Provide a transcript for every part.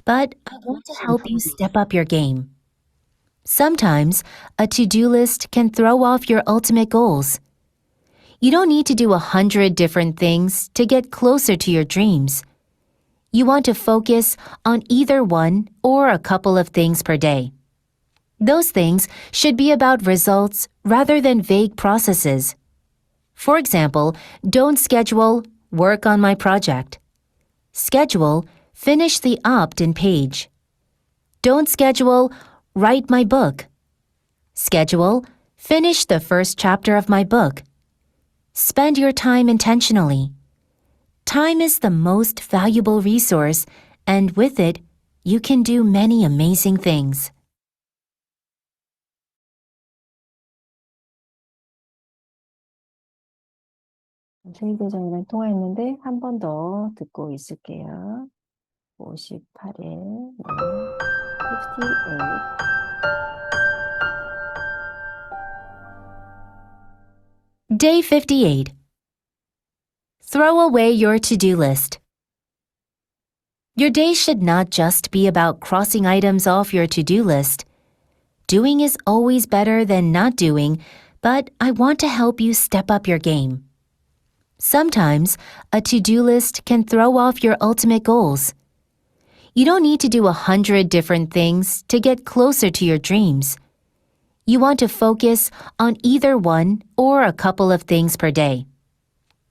but I want to help you step up your game. Sometimes a to-do list can throw off your ultimate goals. You don't need to do 100 different things to get closer to your dreams. You want to focus on either one or a couple of things per day. Those things should be about results rather than vague processes. For example, don't schedule work on my project. Schedule finish the opt-in page. Don't schedule write my book. Schedule finish the first chapter of my book. Spend your time intentionally. Time is the most valuable resource, and with it, you can do many amazing things. 세계적이랑 통화했는데 한 번 더 듣고 있을게요. 58에 58. Day 58. Throw away your to-do list. Your day should not just be about crossing items off your to-do list. Doing is always better than not doing, but I want to help you step up your game. Sometimes a to-do list can throw off your ultimate goals. You don't need to do 100 different things to get closer to your dreams. You want to focus on either one or a couple of things per day.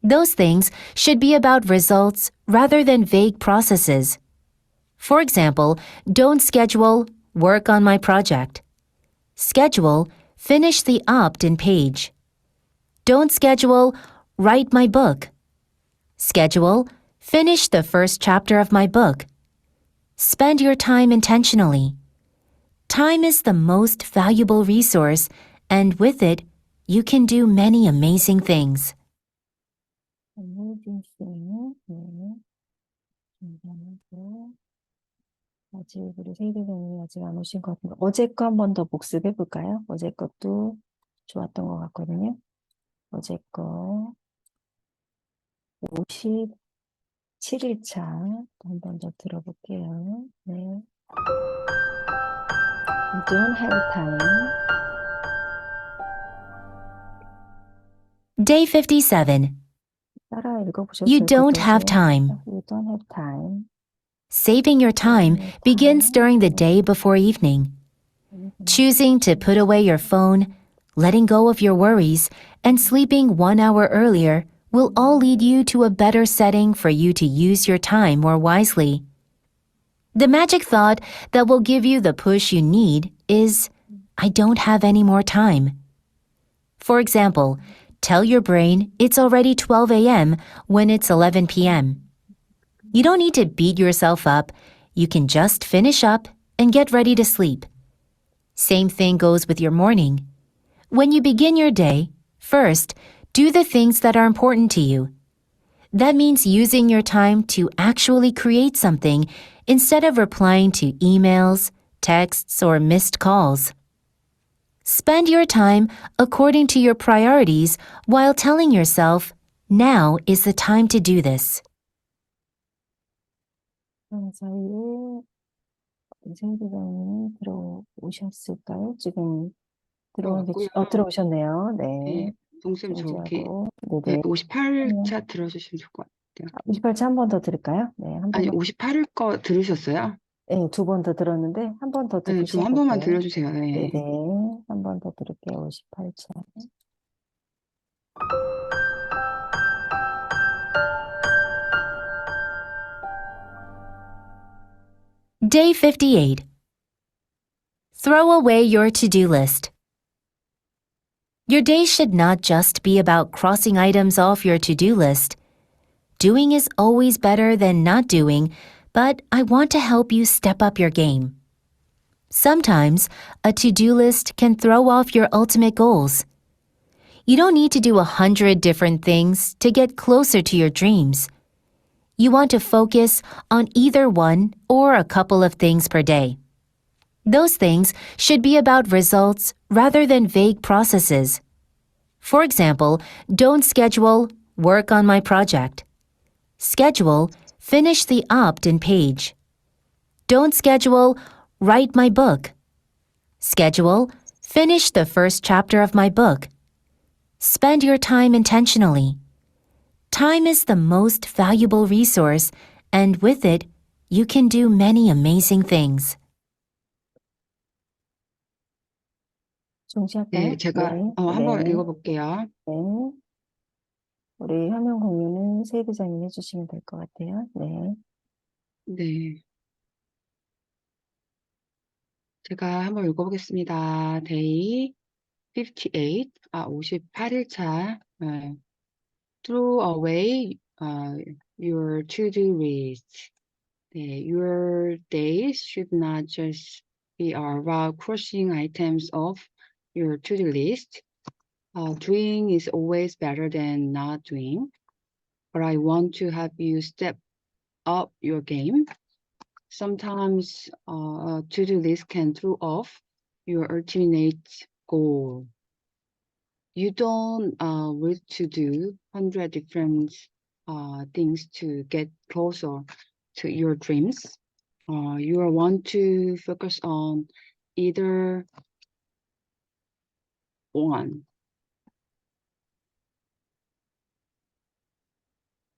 Those things should be about results rather than vague processes. For example, don't schedule work on my project. Schedule finish the opt-in page. Don't schedule write my book. Schedule finish the first chapter of my book. Spend your time intentionally. Time is the most valuable resource, and with it, you can do many amazing things. 아직 우리 세계관이 아직 안 오신 것 같은데 어제 거 한 번 더 복습해 볼까요? 어제 것도 좋았던 것 같거든요. 어제 거 57일차 한 번 더 들어볼게요. 네. Don't have time. Day 57. 따라 읽어보셔도 You 될 것 don't 같아요. have time. You don't have time. Saving your time begins during the day before evening. Choosing to put away your phone, letting go of your worries, and sleeping 1 hour earlier will all lead you to a better setting for you to use your time more wisely. The magic thought that will give you the push you need is, I don't have any more time. For example, tell your brain it's already 12 a.m. when it's 11 p.m. You don't need to beat yourself up. You can just finish up and get ready to sleep. Same thing goes with your morning. When you begin your day, first, do the things that are important to you. That means using your time to actually create something instead of replying to emails, texts, or missed calls. Spend your time according to your priorities while telling yourself, now is the time to do this. 사이에 세계관이 들어오셨을까요? 지금 들어오셨네요. 네. 네, 동쌤 저기 네네. 58차 들어주시면 좋을 것 같아요. 58차 한 번 더 들을까요? 네, 한 아니, 번. 58일 거 들으셨어요? 네, 2번 더 들었는데 한 번 더 듣고 네, 좀 한 번만 시작할게요. 들려주세요. 네. 네네. 한 번 더 들을게요. 58차. Day 58. Throw away your to-do list. Your day should not just be about crossing items off your to-do list. Doing is always better than not doing, but I want to help you step up your game. Sometimes a to-do list can throw off your ultimate goals. You don't need to do 100 different things to get closer to your dreams. You want to focus on either one or a couple of things per day. Those things should be about results rather than vague processes. For example, don't schedule work on my project. Schedule finish the opt-in page. Don't schedule, write my book. Schedule, finish the first chapter of my book. Spend your time intentionally. Time is the most valuable resource, and with it, you can do many amazing things. 중지할까요? 네, 제가 네, 한번 네, 읽어볼게요. 네. 우리 화면 공유는 세 부장님 해주시면 될 것 같아요. 네. 네, 제가 한번 읽어보겠습니다. Day 58, 58일차. Throw away your to-do list. 네, your days should not just be about crossing items off your to-do list. Doing is always better than not doing. But I want to have you step up your game. Sometimes a to-do list can throw off your ultimate goal. You don't need to do 100 different things to get closer to your dreams. You want to focus on either one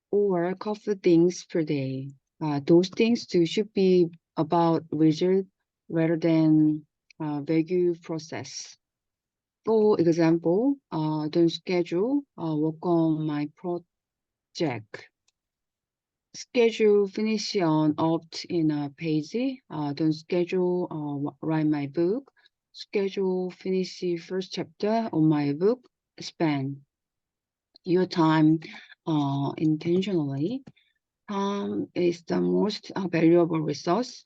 or a couple things per day. Those things too should be about result rather than value process. For example, don't schedule work on my project. Schedule finish on opt in a page. Don't schedule write my book. Schedule finish the first chapter on my book. Spend your time intentionally. Time is the most valuable resource,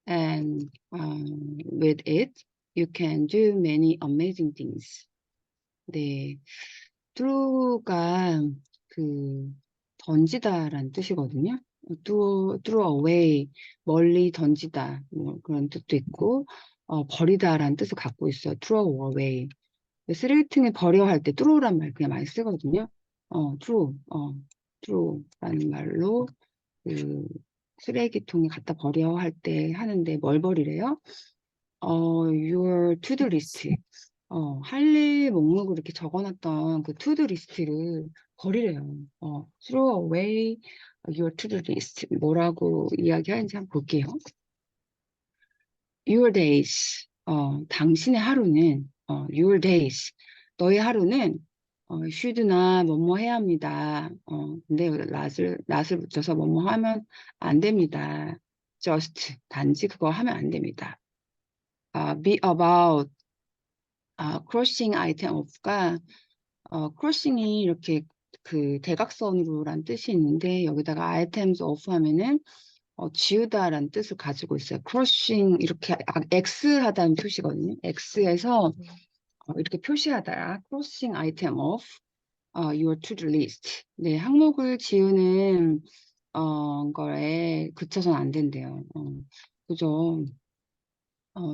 and with it, you can do many amazing things. 네, throw가 그 던지다라는 뜻이거든요. throw away, 멀리 던지다 뭐 그런 뜻도 있고, 버리다라는 뜻을 갖고 있어요. throw away. 쓰레기통에 버려 할 때 throw란 말 그냥 많이 쓰거든요. throw라는 말로 그 쓰레기통에 갖다 버려 할 때 하는데 뭘 버리래요? your to-do list. 할 일 목록을 이렇게 적어놨던 그 to-do list를 버리래요. throw away your to-do list. 뭐라고 이야기하는지 한번 볼게요. Your days. 당신의 하루는, your days. 너의 하루는, should나 뭐뭐 해야 합니다. 근데 not을 붙여서 뭐뭐 하면 안 됩니다. just, 단지 그거 하면 안 됩니다. be about, crossing item off가, crossing이 이렇게 그 대각선으로란 뜻이 있는데, 여기다가 items off 하면은, 지우다라는 뜻을 가지고 있어요. crossing 이렇게 X 하다는 표시거든요. X에서 이렇게 표시하다. crossing item off your to-do list. 네, 항목을 지우는 거에 그쳐서는 안 된대요. 그죠?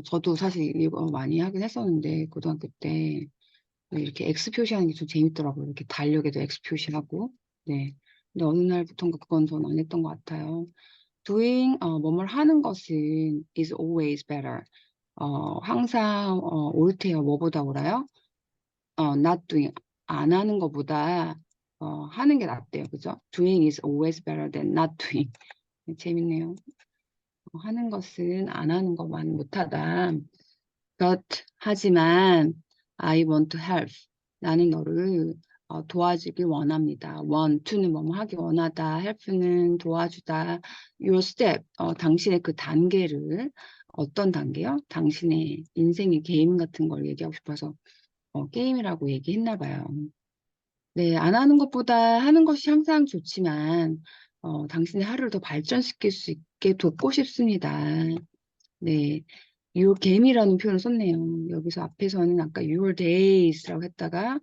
저도 사실 이거 많이 하긴 했었는데 고등학교 때 이렇게 X 표시하는 게 좀 재밌더라고요. 이렇게 달력에도 X 표시하고. 네. 근데 어느 날부턴가 그건 전 안 했던 것 같아요. doing 뭐뭘 하는 것은 is always better. 항상 옳대요. 뭐보다 옳아요? not doing 안 하는 것보다 하는 게 낫대요. 그죠? doing is always better than not doing. 재밌네요. 하는 것은 안 하는 것만 못하다. But 하지만 I want to help. 나는 너를 도와주길 원합니다. want to는 뭐뭐 하기 원하다. help는 도와주다. your step, 당신의 그 단계를 어떤 단계요? 당신의 인생의 게임 같은 걸 얘기하고 싶어서 게임이라고 얘기했나 봐요. 네, 안 하는 것보다 하는 것이 항상 좋지만 당신의 하루를 더 발전시킬 수 있게 돕고 싶습니다. 네, your game이라는 표현을 썼네요. 여기서 앞에서는 아까 your days라고 했다가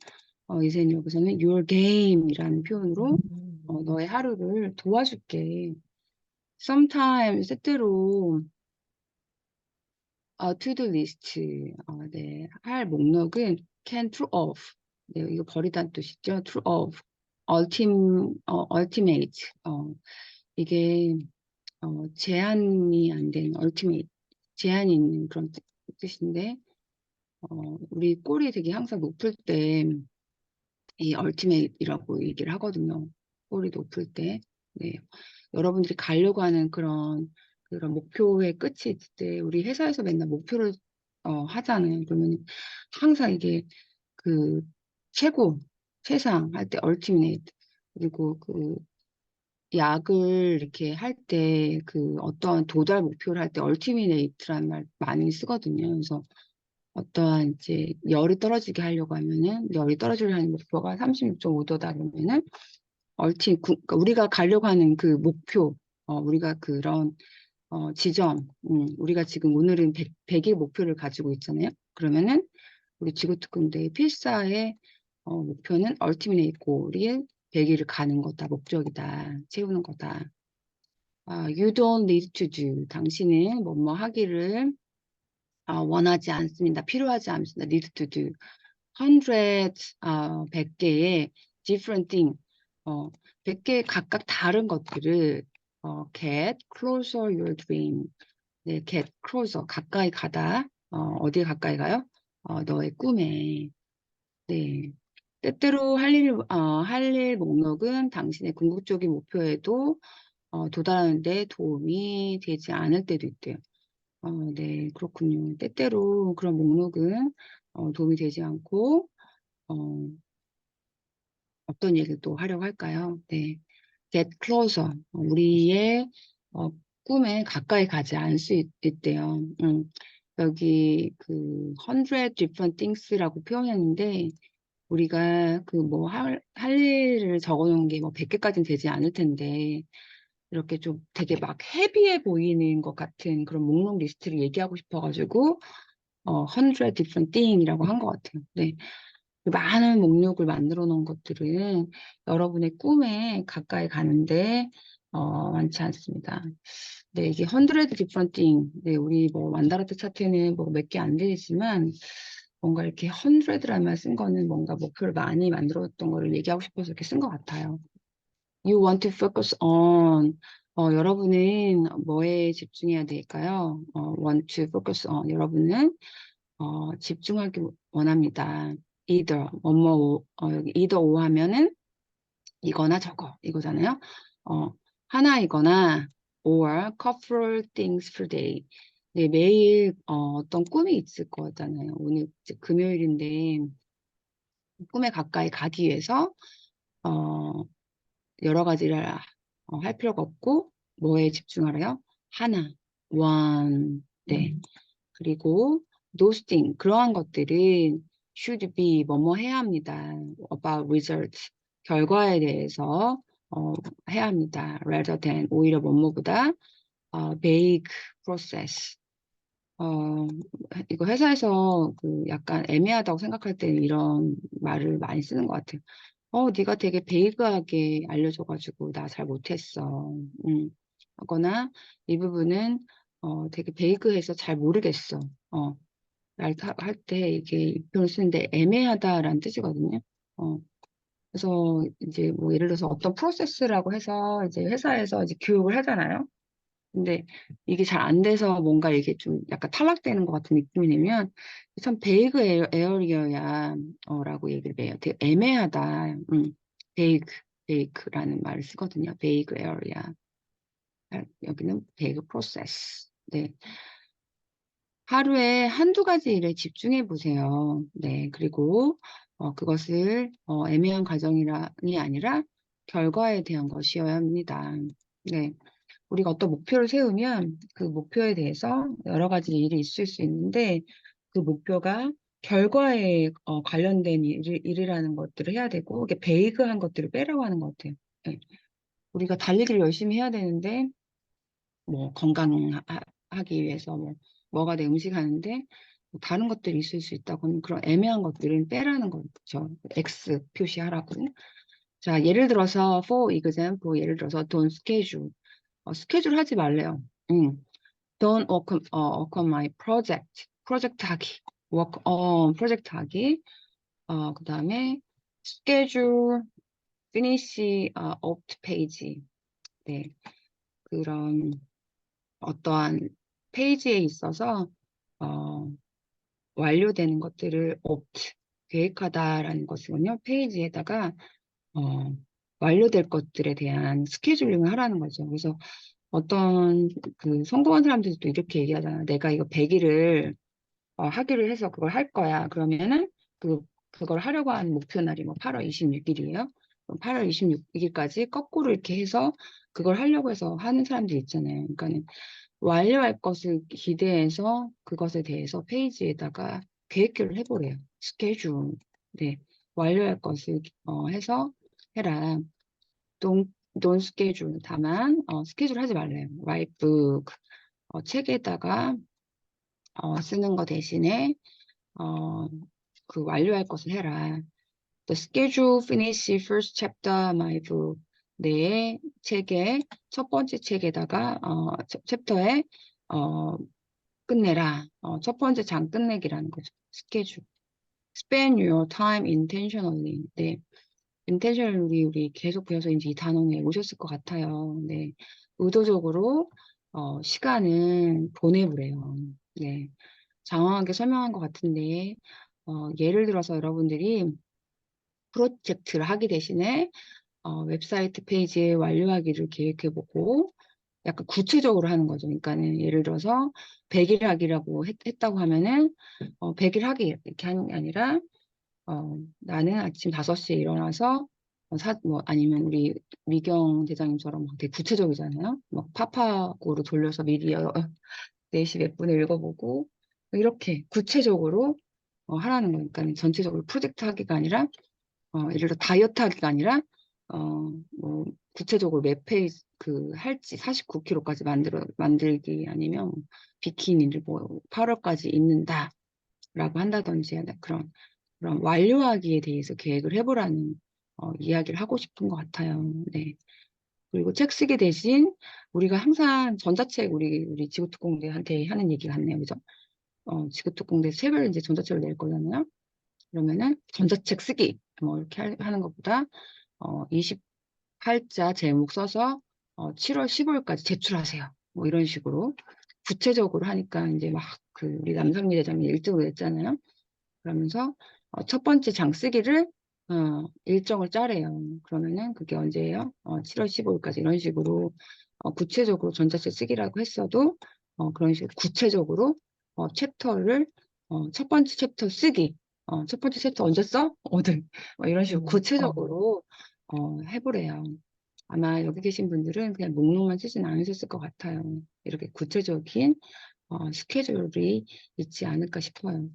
이제는 여기서는 your game이라는 표현으로 너의 하루를 도와줄게. sometimes 때때로 to-do list, 네, 할 목록은 can throw off. 네, 이거 버리다는 뜻이죠. throw off, ultimate. 이게 제한이 안 되는 ultimate, 제한이 있는 그런 뜻인데, 우리 골이 되게 항상 높을 때 이 ultimate이라고 얘기를 하거든요. 골이 높을 때. 네. 여러분들이 가려고 하는 그런 목표의 끝이 있을 때 우리 회사에서 맨날 목표를 하잖아요. 그러면 항상 이게 그 최고, 최상 할 때 ultimate, 그리고 그 약을 이렇게 할 때 그 어떤 도달 목표를 할 때 ultimate라는 말 많이 쓰거든요. 그래서 어떠한 이제 열이 떨어지게 하려고 하면은 열이 떨어지려 하는 목표가 36.5도다 그러면은 그러니까 우리가 가려고 하는 그 목표, 우리가 그런 지점, 우리가 지금 오늘은 100일 목표를 가지고 있잖아요. 그러면은 우리 지구특공대의 필사의 목표는 얼티미네이트 골이 100일을 가는 거다, 목적이다, 채우는 거다. You don't need to do. 당신은 뭐뭐 하기를 원하지 않습니다. 필요하지 않습니다. need to do. 100개의 different thing. 100개 각각 다른 것들을 get closer your dream. 네, get closer. 가까이 가다. 어디에 가까이 가요? 너의 꿈에. 네. 때때로 할 일 목록은 당신의 궁극적인 목표에도 도달하는 데 도움이 되지 않을 때도 있대요. 네, 그렇군요. 때때로 그런 목록은 도움이 되지 않고, 어떤 얘기를 또 하려고 할까요? 네. get closer. 우리의 꿈에 가까이 가지 않을 수 있대요. 여기 그 100 different things라고 표현했는데, 우리가 그 뭐 할 일을 적어 놓은 게 뭐 100개까지는 되지 않을 텐데, 이렇게 좀 되게 막 헤비해 보이는 것 같은 그런 목록 리스트를 얘기하고 싶어가지고, 100 different thing이라고 한 것 같아요. 네. 많은 목록을 만들어 놓은 것들은 여러분의 꿈에 가까이 가는데, 많지 않습니다. 네, 이게 100 different thing. 네, 우리 뭐 만다라트 차트에는 뭐 몇 개 안 되지만, 뭔가 이렇게 100라는 말 쓴 거는 뭔가 목표를 많이 만들었던 거를 얘기하고 싶어서 이렇게 쓴 것 같아요. You want to focus on. 여러분은 뭐에 집중해야 될까요? want to focus on. 여러분은 집중하기 원합니다. either, 여기 either or 하면은 이거나 저거, 이거잖아요. 하나이거나, or couple things per day. 네, 매일 어떤 꿈이 있을 거잖아요. 오늘 이제 금요일인데 꿈에 가까이 가기 위해서 어, 여러 가지를 할 필요가 없고 뭐에 집중하래요? 하나, one. 네. 그리고 those things, 그러한 것들은 should be 뭐뭐 해야 합니다. about results, 결과에 대해서 해야 합니다. rather than, 오히려 뭐뭐보다 vague process. 이거 회사에서 그 약간 애매하다고 생각할 때는 이런 말을 많이 쓰는 것 같아요. 네가 되게 베이그하게 알려줘가지고 나 잘 못했어. 하거나 이 부분은 되게 베이그해서 잘 모르겠어. 할 때 이게 이 표현을 쓰는데 애매하다라는 뜻이거든요. 그래서 이제 뭐 예를 들어서 어떤 프로세스라고 해서 이제 회사에서 이제 교육을 하잖아요. 근데 이게 잘 안 돼서 뭔가 이게 좀 약간 탈락되는 것 같은 느낌이 들면 참 베이그 에어리어야 라고 얘기를 해요. 되게 애매하다. 베이크라는 말을 쓰거든요. 베이그 에어리어. 여기는 베이그 프로세스. 네. 하루에 한두 가지 일에 집중해 보세요. 네. 그리고 그것을 애매한 과정이 아니라 결과에 대한 것이어야 합니다. 네. 우리가 어떤 목표를 세우면 그 목표에 대해서 여러 가지 일이 있을 수 있는데 그 목표가 결과에 관련된 일이라는 것들을 해야 되고 이게 베이그한 것들을 빼라고 하는 것 같아요. 네. 우리가 달리기를 열심히 해야 되는데 뭐 건강하기 위해서 뭐가 내 음식 하는데 뭐 다른 것들이 있을 수 있다고 하면 그런 애매한 것들은 빼라는 거죠. X 표시하라고. 자, 예를 들어서 for example, 예를 들어서 don't schedule. 스케줄 하지 말래요. Don't work on my project. 프로젝트 하기. work on 프로젝트 하기. 그 다음에 schedule, finish, opt page. 네. 그런 어떠한 페이지에 있어서 완료되는 것들을 opt, 계획하다라는 것은요, 페이지에다가 완료될 것들에 대한 스케줄링을 하라는 거죠. 그래서 어떤 그 성공한 사람들도 이렇게 얘기하잖아. 내가 이거 100일을 하기로 해서 그걸 할 거야. 그러면은 그걸 하려고 하는 목표 날이 뭐 8월 26일이에요. 8월 26일까지 거꾸로 이렇게 해서 그걸 하려고 해서 하는 사람들이 있잖아요. 그러니까는 완료할 것을 기대해서 그것에 대해서 페이지에다가 계획표를 해보래요. 스케줄. 네. 완료할 것을 해서 해라. don't schedule. 다만 스케줄 하지 말래요. write book. 책에다가 쓰는 거 대신에 그 완료할 것을 해라. The schedule finish first chapter my book. 내 책의 첫 번째 책에다가 챕터에 끝내라. 첫 번째 장 끝내기라는 거죠. 스케줄. Spend your time intentionally. 네. intentionally 우리 계속 배워서 이제 이 단어는 오셨을 것 같아요. 네. 의도적으로 시간을 보내보래요. 네. 장황하게 설명한 것 같은데 예를 들어서 여러분들이 프로젝트를 하기 대신에 웹사이트 페이지에 완료하기를 계획해보고 약간 구체적으로 하는 거죠. 그러니까는 예를 들어서 100일 하기라고 했다고 하면은 100일 하기 이렇게 하는 게 아니라 나는 아침 5시에 일어나서 뭐 아니면 우리 미경 대장님처럼 막 되게 구체적이잖아요. 막 파파고로 돌려서 미리 4시 몇 분에 읽어보고 이렇게 구체적으로 하라는 거니까 전체적으로 프로젝트 하기가 아니라 예를 들어 다이어트 하기가 아니라 뭐 구체적으로 몇 페이지 할지 49kg까지 만들기 아니면 비키니를 뭐 8월까지 입는다라고 한다든지 그런 완료하기에 대해서 계획을 해보라는 이야기를 하고 싶은 것 같아요. 네. 그리고 책 쓰기 대신 우리가 항상 전자책 우리 지구특공대한테 하는 얘기 같네요. 그죠? 지구특공대 책을 이제 전자책을 낼 거잖아요. 그러면은 전자책 쓰기 뭐 이렇게 하는 것보다 28자 제목 써서 7월 15일까지 제출하세요. 뭐 이런 식으로 구체적으로 하니까 이제 막 우리 남성미 대장이 1등을 했잖아요. 그러면서 첫 번째 장 쓰기를 일정을 짜래요. 그러면은 그게 언제예요? 7월 15일까지 이런 식으로 구체적으로 전자책 쓰기라고 했어도 그런 식으로 구체적으로 챕터를 첫 번째 챕터 쓰기 첫 번째 챕터 언제 써? 오늘 이런 식으로 구체적으로 해보래요. 아마 여기 계신 분들은 그냥 목록만 쓰진 않으셨을 것 같아요. 이렇게 구체적인 스케줄이 있지 않을까 싶어요.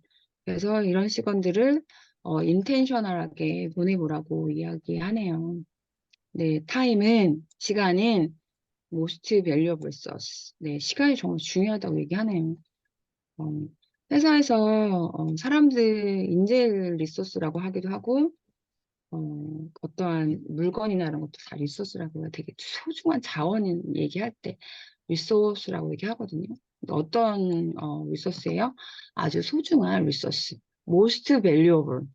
그래서 이런 시간들을 인텐셔널하게 보내보라고 이야기하네요. 네, 시간은 most valuable resource. 네, 시간이 정말 중요하다고 얘기하네요. 어, 회사에서 사람들 인재 리소스라고 하기도 하고 어떠한 물건이나 이런 것도 다 리소스라고 되게 소중한 자원을 얘기할 때 리소스라고 얘기하거든요. 어떤 리소스예요? 아주 소중한 리소스. most valuable.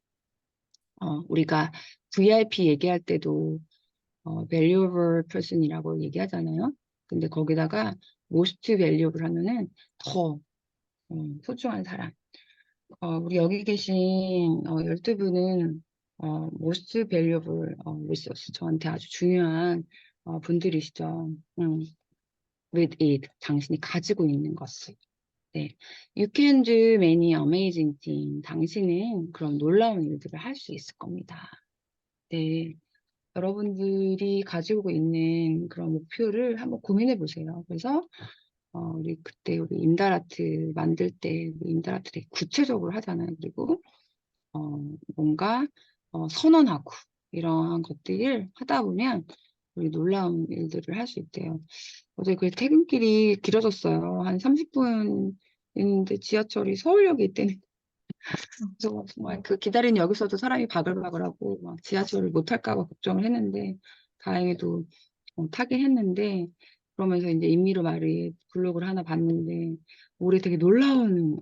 우리가 VIP 얘기할 때도 valuable person이라고 얘기하잖아요. 근데 거기다가 most valuable 하면은 더 소중한 사람. 우리 여기 계신 12분은 most valuable resource, 저한테 아주 중요한 분들이시죠. with it, 당신이 가지고 있는 것을. 네. You can do many amazing things. 당신은 그런 놀라운 일들을 할 수 있을 겁니다. 네. 여러분들이 가지고 있는 그런 목표를 한번 고민해 보세요. 그래서 우리 그때 우리 인달아트 만들 때 인달아트 되게 구체적으로 하잖아요. 그리고 뭔가 선언하고 이러한 것들을 하다 보면 우리 놀라운 일들을 할 수 있대요. 어제 그 퇴근길이 길어졌어요. 한 30분인데 지하철이 서울역에 있대는. 그래서 정말 그 기다리는 여기서도 사람이 바글바글하고 막 지하철을 못 탈까 봐 걱정을 했는데 다행히도 타긴 했는데 그러면서 이제 임미로 말이 블로그를 하나 봤는데 올해 되게 놀라운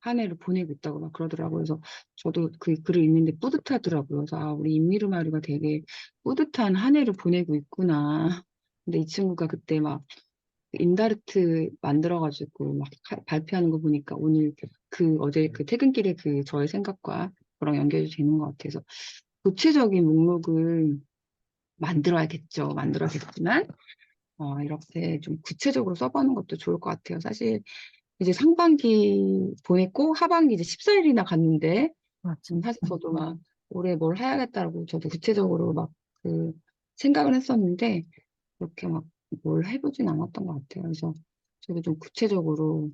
한 해를 보내고 있다고 막 그러더라고요. 그래서 저도 그 글을 읽는데 뿌듯하더라고요. 그래서 우리 임미르 마루가 되게 뿌듯한 한 해를 보내고 있구나. 근데 이 친구가 그때 막 인다르트 만들어가지고 막 발표하는 거 보니까 오늘 어제 그 퇴근길에 저의 생각과 그랑 연결이 되는 것 같아서 구체적인 목록을 만들어야겠지만, 이렇게 좀 구체적으로 써보는 것도 좋을 것 같아요. 사실 이제 상반기 보냈고 하반기 이제 14일이나 갔는데 맞죠. 사실 저도 막 올해 뭘 해야겠다고 저도 구체적으로 막 생각을 했었는데 그렇게 막 뭘 해보진 않았던 것 같아요. 그래서 저도 좀 구체적으로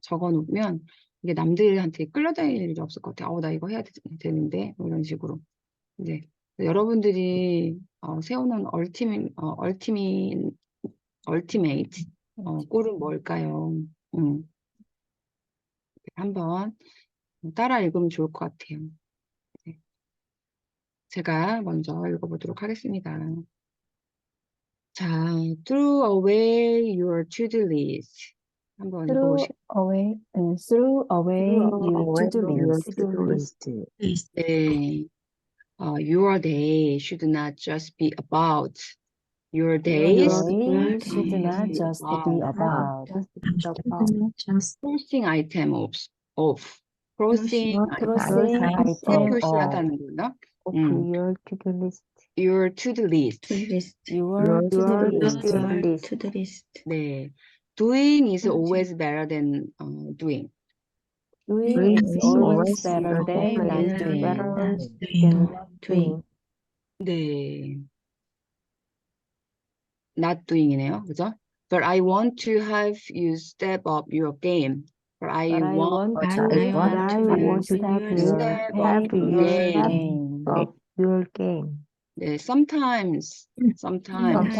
적어 놓으면 이게 남들한테 끌려다닐 일이 없을 것 같아요. 나 이거 해야 되는데 뭐 이런 식으로. 이제 여러분들이 세우는 얼티메이트 골은 뭘까요? 한번 따라 읽으면 좋을 것 같아요. 네. 제가 먼저 읽어보도록 하겠습니다. 자, throw away your to-do list. 한번 Throw 읽어보실까요? away your to-do list. 네. Your day should not just be about. Your Your days day should should not be just be about crossing item off. crossing crossing item off 표시하다는 거요. your to-do list. Your to-do list. your to-do list. to-do list. 네. Doing is always better than doing. Doing is always better than not doing. 네. Not doing이네요. 그죠? But I want to have you step up your game. But I But I want want I to want have to you have step step your game. game. up your game. 네, sometimes Sometimes.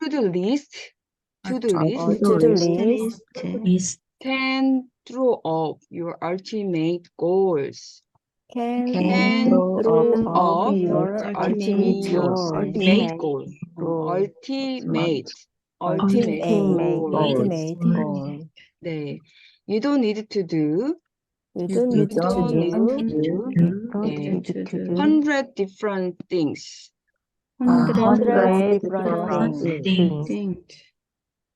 to-do list can throw up your ultimate goals. can Can throw throw up up your ultimate goal. ultimate goal. ultimate Ultimate goal. goal. 네, you don't need to do You don't need to 네, 100 different things. 100 different things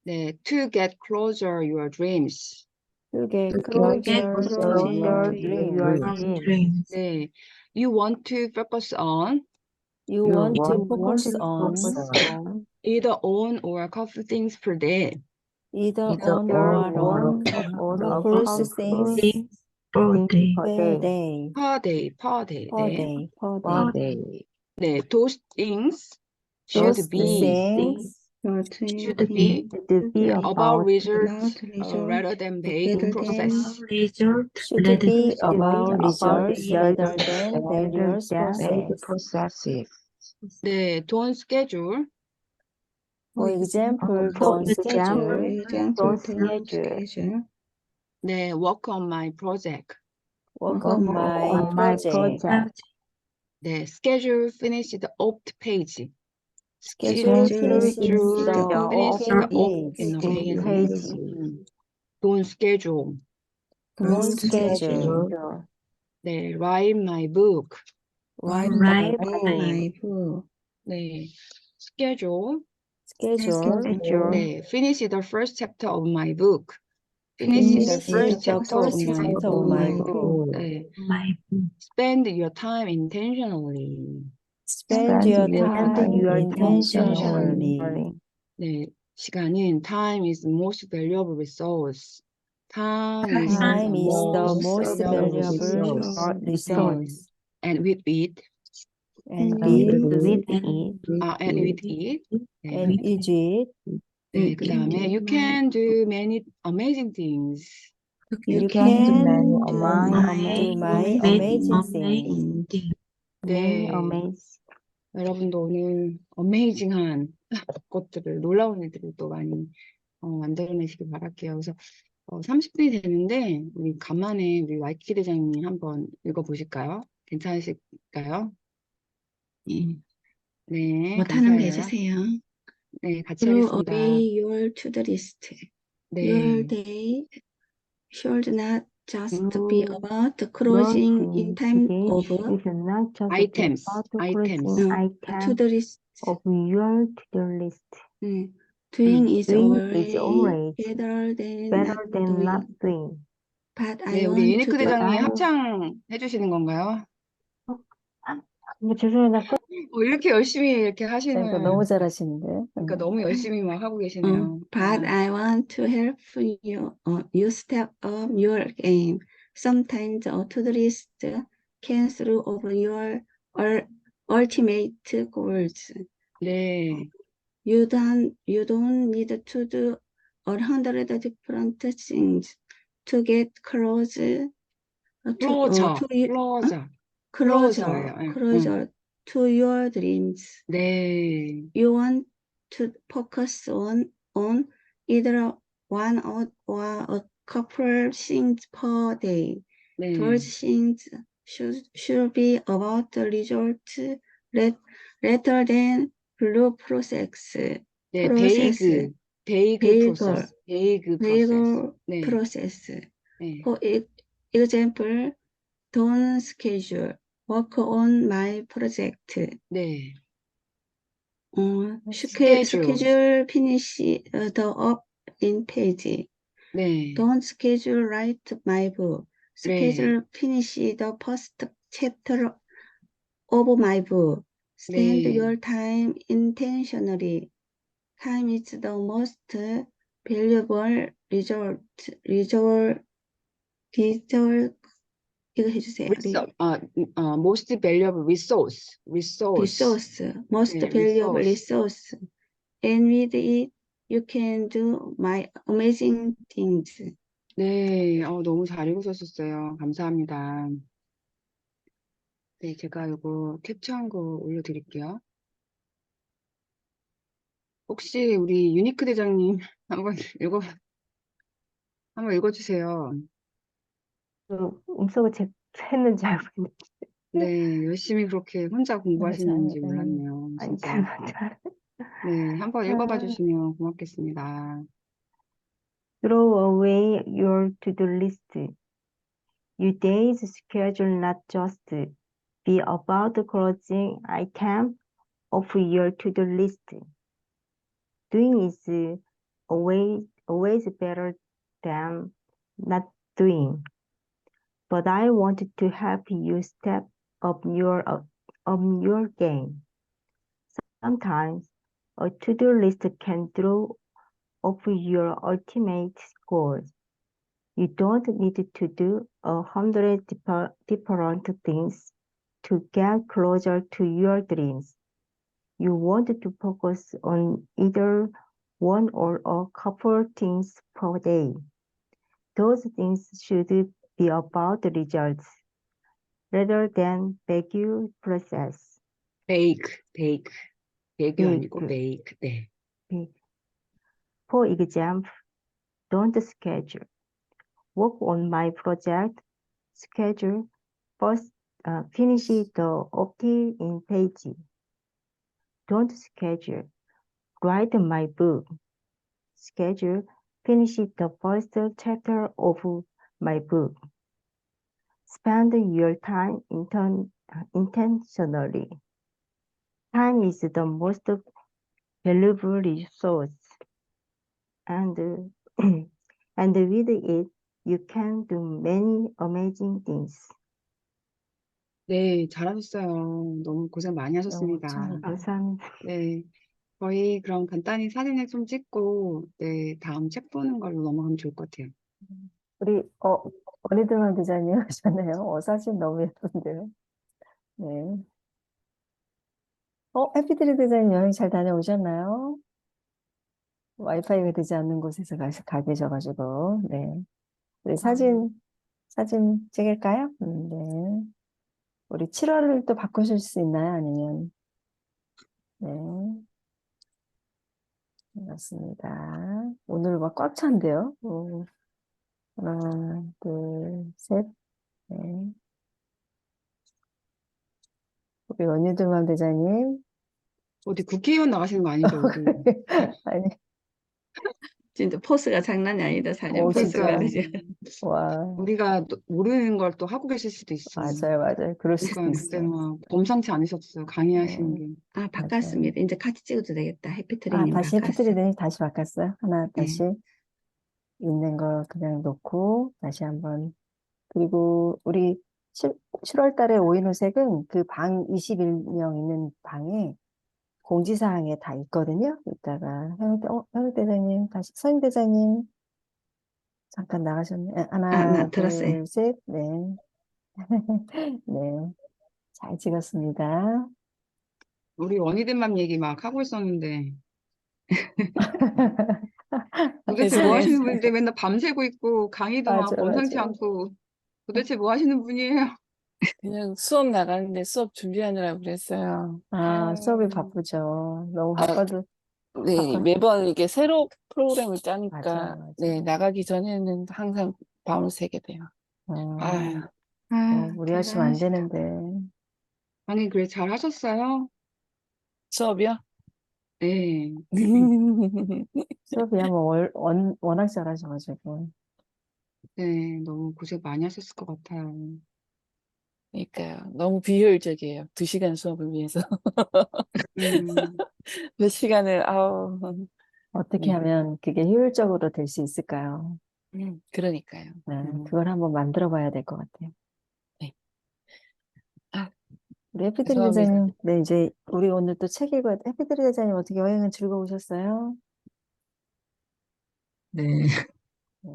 네, to get closer your dreams. to get closer to your dreams. 네, you want to focus on You want to focus on either one or a couple things per day. either on or one of those things per day. per day. 네, those things should Those be about results rather than vague process. should be about results rather than various process. 네, don't schedule For example, don't schedule 네, work on my project. work on my project. 네, schedule finish the opt page. Schedule finish finish the the opt page. Don't schedule. Don't schedule. 네, write my book. Write my book. 네, schedule. Schedule. 네, finish the first chapter of my book. Finish the first chapter of my book. book. 네, spend your time intentionally. Spend your time intentionally. 네, 시간은 time is most valuable resource. Time is Time is the most most valuable resource. And with it, And with it, 네, 그 다음에 you can do many amazing things. you can do my amazing things. 네, 여러분도 오늘 어메이징한 것들을, 놀라운 일들을 또 많이 만들어내시길 바랄게요. 그래서 30분이 되는데 우리 간만에 우리 와이키 대장님 한번 읽어보실까요? 괜찮으실까요? 네, 못하는 거 감사해요. 해주세요. 네, 같이 Throw 하겠습니다. away your to-do list. Your 네, day should not just be You about Your closing in time day of should not just be items, about the items. closing to item the list. of your to-do list. Doing is Doing is always always better than better not than doing. not doing. But 네, I 우리 want 유니크 to do. 대장님 I- 합창해 주시는 건가요? 뭐 죄송해요. 나 이렇게 열심히 이렇게 그러니까 하시는, 너무 잘하시는데. 그러니까 너무 열심히 막 하고 계시네요. But I want to help you. You step up your game. Sometimes a to-do list can throw over your ultimate goals. 네, You don't need to do 100 different things to get closer 클로저, 클로저, 클로저예요. closer to your dreams. 네, You want to focus on either one or a couple things per day. 네, Those things should be about the result rather than blue process. 네, process. 베이그 베이글, 프로세스, 베이그 프로세스. Bagel 네, process. 네, For example, don't schedule work on my project. 네, Schedule finish the up in page. 네, Don't schedule write my book. 네. Schedule finish the first chapter of my book. Spend 네. your time intentionally. Time is the most valuable 이거 해주세요. Most valuable resource. Resource, most 네, valuable resource. resource. And with it, you can do my amazing things. 네, 너무 잘 읽으셨어요. 감사합니다. 네, 제가 이거 캡처한 거 올려드릴게요. 혹시 우리 유니크 대장님 한번 읽어주세요. 음성을 했는지 알고 있는데. 네, 열심히 그렇게 혼자 공부하시는지 몰랐네요. 아니, 진짜. 잘. 네, 한번 읽어봐 주시면 고맙겠습니다. Throw away your to-do list. Your day's schedule not just be about the closing item of your to-do list. Doing is always better than not doing. But I wanted to help you step up your game. Sometimes a to-do list can throw off your ultimate goals. You don't need to do 100 different things to get closer to your dreams. You want to focus on either one or a couple things per day. Those things should be about the results rather than vague process. 베이크 아니고 베이크. 네. For example, don't schedule. Work on my project. Schedule. First, finish the opt-in page. Don't schedule. Write my book. Schedule. Finish the first chapter of my book. Spend your time intentionally. Time is the most valuable resource, and and with it, you can do many amazing things. 네, 잘하셨어요. 너무 고생 많이 하셨습니다. 감사합니다. 네, 저희 그럼 간단히 사진을 좀 찍고, 네, 다음 책 보는 걸로 넘어가면 좋을 것 같아요. 우리 어리드만 기자님 하셨네요. 사진 너무 예쁜데요. 네. 해피트리 대장님 여행 잘 다녀오셨나요? 와이파이가 되지 않는 곳에서 가 계셔가지고, 네. 우리 사진 찍을까요? 네. 우리 7월을 또 바꾸실 수 있나요? 아니면, 네. 반갑습니다. 오늘 막 꽉 찬데요? 하나, 둘, 셋, 네. 우리 원유드만 대장님. 어디 국회의원 나가시는 거 아니죠? 어디? 아니, 진짜 포스가 장난이 아니다. 사진 오, 포스가 진짜요? 그죠? 와, 우리가 또 모르는 걸 또 하고 계실 수도 있어. 맞아요, 맞아요. 그럴 수도 그러니까 그때 있어요. 막 범상치 않으셨어요. 강의하시는 네, 게. 아, 맞아요. 바꿨습니다. 이제 같이 찍어도 되겠다. 아, 해피트리님 다시 바꿨어요. 해피트리더니 다시 바꿨어요? 하나 네. 다시 있는 거 그냥 놓고 다시 한번. 그리고 우리 7월 달에 오인호색은 그 방 21명 있는 방에 공지사항에 다 있거든요. 이따가 현욱 대장님, 다시 서임 대장님 잠깐 나가셨네. 아, 하나, 나 들었어요. 둘, 셋, 네, 네, 잘 찍었습니다. 우리 원희대맘 얘기 막 하고 있었는데 도대체 뭐 세상에. 하시는 분인데 맨날 밤새고 있고 강의도 막 맞아, 범상치 맞아. 않고 도대체 뭐 하시는 분이에요? 그냥 수업 나가는데 수업 준비하느라고 그랬어요. 아, 수업이 아유, 바쁘죠. 너무 아, 바빠도, 네, 바빠. 매번 이게 새로 프로그램을 맞아요, 짜니까, 네, 맞아요. 나가기 전에는 항상 밤을 새게 돼요. 아유, 어, 아, 무리하시면 안 대단하시다. 되는데. 강의 그래 잘 하셨어요? 수업이요? 네. 수업이야, 뭐, 워낙 잘하셔가지고. 네, 너무 고생 많이 하셨을 것 같아요. 그러니까요. 너무 비효율적이에요. 2시간 수업을 위해서. 음, 몇 시간을, 아우, 어떻게 네, 하면 그게 효율적으로 될 수 있을까요? 그러니까요. 네, 음, 그걸 한번 만들어 봐야 될 것 같아요. 네. 아, 우리 해피드리 죄송합니다. 대장님, 네, 이제 우리 오늘 또 책 읽어야 돼. 해피드리 대장님 어떻게 여행은 즐거우셨어요? 네, 네.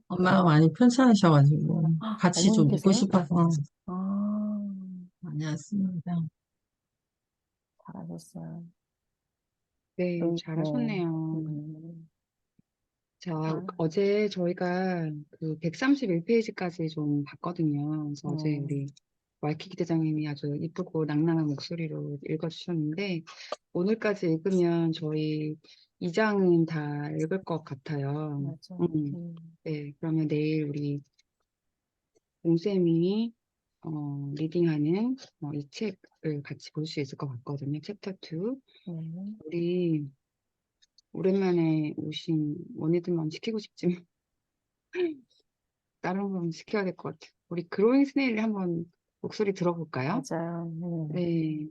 엄마가 많이 편찮으셔가지고 같이 어머니 좀 묵고 계세요? 싶어서 아, 많이 왔습니다. 잘하셨어요. 네, 네. 잘하셨네요. 자, 아, 어제 저희가 그 131페이지까지 좀 봤거든요. 그래서 어제 음, 우리 와이키키 대장님이 아주 이쁘고 낭낭한 목소리로 읽어주셨는데, 오늘까지 읽으면 저희 2장은 다 읽을 것 같아요. 맞아. 네, 그러면 내일 우리 공쌤이 리딩하는 이 책을 같이 볼 수 있을 것 같거든요. 챕터 2. 네. 우리 오랜만에 오신 원희들만 시키고 싶지만 다른 건 시켜야 될 것 같아요. 우리 그로잉 스네일 한번 목소리 들어볼까요? 맞아요. 네,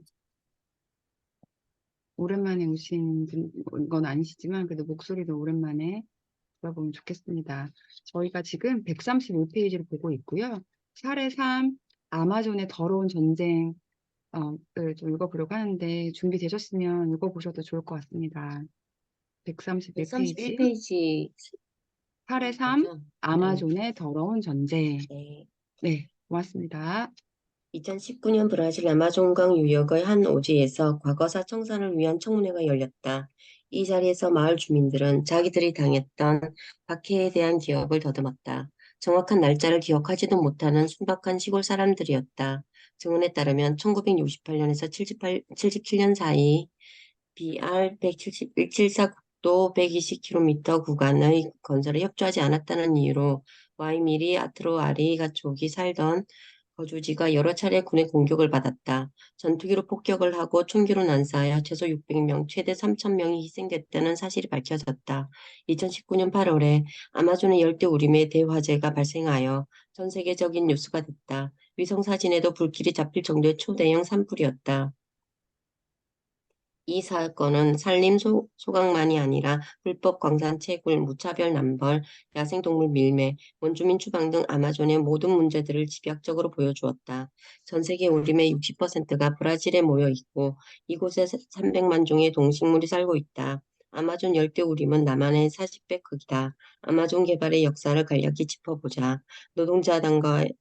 오랜만에 오신 건 아니시지만 그래도 목소리도 오랜만에 들어보면 좋겠습니다. 저희가 지금 131페이지를 보고 있고요. 사례 3, 아마존의 더러운 전쟁 을 좀 읽어보려고 하는데 준비되셨으면 읽어보셔도 좋을 것 같습니다. 131페이지 131페이지 사례 3, 거죠? 네, 아마존의 더러운 전쟁. 네. 네, 고맙습니다. 2019년 브라질 아마존강 유역의 한 오지에서 과거사 청산을 위한 청문회가 열렸다. 이 자리에서 마을 주민들은 자기들이 당했던 박해에 대한 기억을 더듬었다. 정확한 날짜를 기억하지도 못하는 순박한 시골 사람들이었다. 증언에 따르면 1968년에서 77년 사이 BR 174 국도 120km 구간의 건설에 협조하지 않았다는 이유로 와이미리 아트로아리 가족이 살던 거주지가 여러 차례 군의 공격을 받았다. 전투기로 폭격을 하고 총기로 난사하여 최소 600명, 최대 3,000명이 희생됐다는 사실이 밝혀졌다. 2019년 8월에 아마존의 열대우림의 대화재가 발생하여 전 세계적인 뉴스가 됐다. 위성사진에도 불길이 잡힐 정도의 초대형 산불이었다. 이 사건은 산림 소각만이 아니라 불법 광산 채굴, 무차별 남벌, 야생동물 밀매, 원주민 추방 등 아마존의 모든 문제들을 집약적으로 보여주었다. 전 세계 우림의 60%가 브라질에 모여 있고 이곳에 300만 종의 동식물이 살고 있다. 아마존 열대우림은 남한의 40배 크기다. 아마존 개발의 역사를 간략히 짚어보자. 노동자당의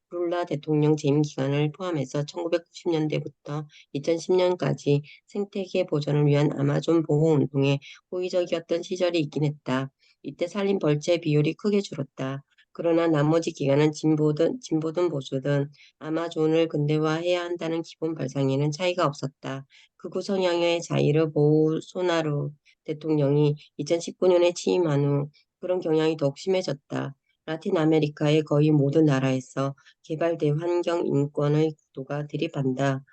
룰라 대통령 재임 기간을 포함해서 1990년대부터 2010년까지 생태계 보전을 위한 아마존 보호 운동에 호의적이었던 시절이 있긴 했다. 이때 산림 벌채 비율이 크게 줄었다. 그러나 나머지 기간은 진보든 보수든 아마존을 근대화해야 한다는 기본 발상에는 차이가 없었다. 극우 성향의 자이르 보소나루 대통령이 2019년에 취임한 후 그런 경향이 더욱 심해졌다. 라틴 아메리카의 거의 모든 나라에서 개발대 환경 인권의 구도가 들이반다.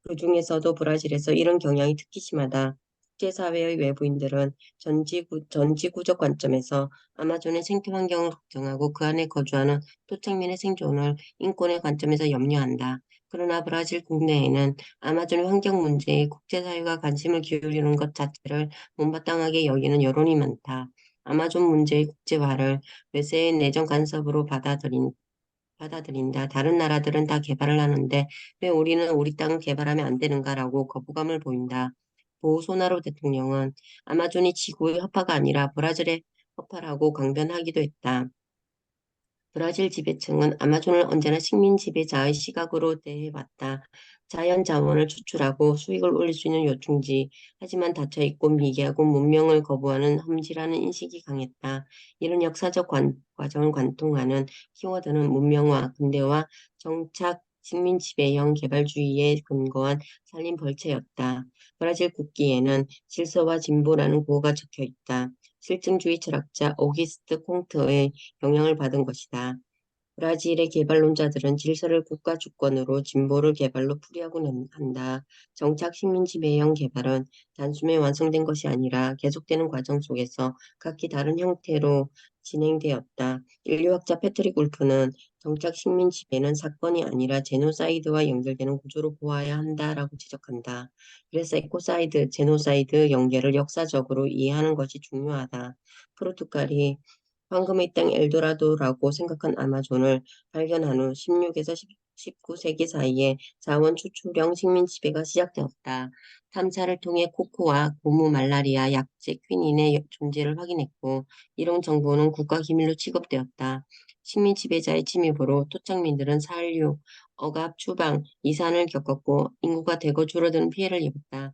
그 중에서도 브라질에서 이런 경향이 특히 심하다. 국제사회의 외부인들은 전지구적 관점에서 아마존의 생태 환경을 걱정하고 그 안에 거주하는 토착민의 생존을 인권의 관점에서 염려한다. 그러나 브라질 국내에는 아마존 환경 문제에 국제사회가 관심을 기울이는 것 자체를 못마땅하게 여기는 여론이 많다. 아마존 문제의 국제화를 외세의 내정 간섭으로 받아들인다. 다른 나라들은 다 개발을 하는데 왜 우리는 우리 땅을 개발하면 안 되는가라고 거부감을 보인다. 보우소나로 대통령은 아마존이 지구의 허파가 아니라 브라질의 허파라고 강변하기도 했다. 브라질 지배층은 아마존을 언제나 식민 지배자의 시각으로 대해왔다. 자연 자원을 추출하고 수익을 올릴 수 있는 요충지, 하지만 닫혀있고 미개하고 문명을 거부하는 험지라는 인식이 강했다. 이런 역사적 과정을 관통하는 키워드는 문명화, 근대화, 정착, 식민 지배형 개발주의에 근거한 산림 벌채였다. 브라질 국기에는 질서와 진보라는 구호가 적혀 있다. 실증주의 철학자 오기스트 콩트의 영향을 받은 것이다. 브라질의 개발론자들은 질서를 국가 주권으로 진보를 개발로 풀이하고 한다. 정착 식민지배형 개발은 단숨에 완성된 것이 아니라 계속되는 과정 속에서 각기 다른 형태로 진행되었다. 인류학자 패트릭 울프는 정착 식민지배는 사건이 아니라 제노사이드와 연결되는 구조로 보아야 한다라고 지적한다. 그래서 에코사이드, 제노사이드 연계를 역사적으로 이해하는 것이 중요하다. 포르투갈이 황금의 땅 엘도라도라고 생각한 아마존을 발견한 후 16에서 19세기 사이에 자원 추출형 식민 지배가 시작되었다. 탐사를 통해 코코아, 고무 말라리아, 약재, 퀴닌의 존재를 확인했고 이런 정보는 국가 기밀로 취급되었다. 식민 지배자의 침입으로 토착민들은 산류, 억압, 추방, 이산을 겪었고 인구가 대거 줄어드는 피해를 입었다.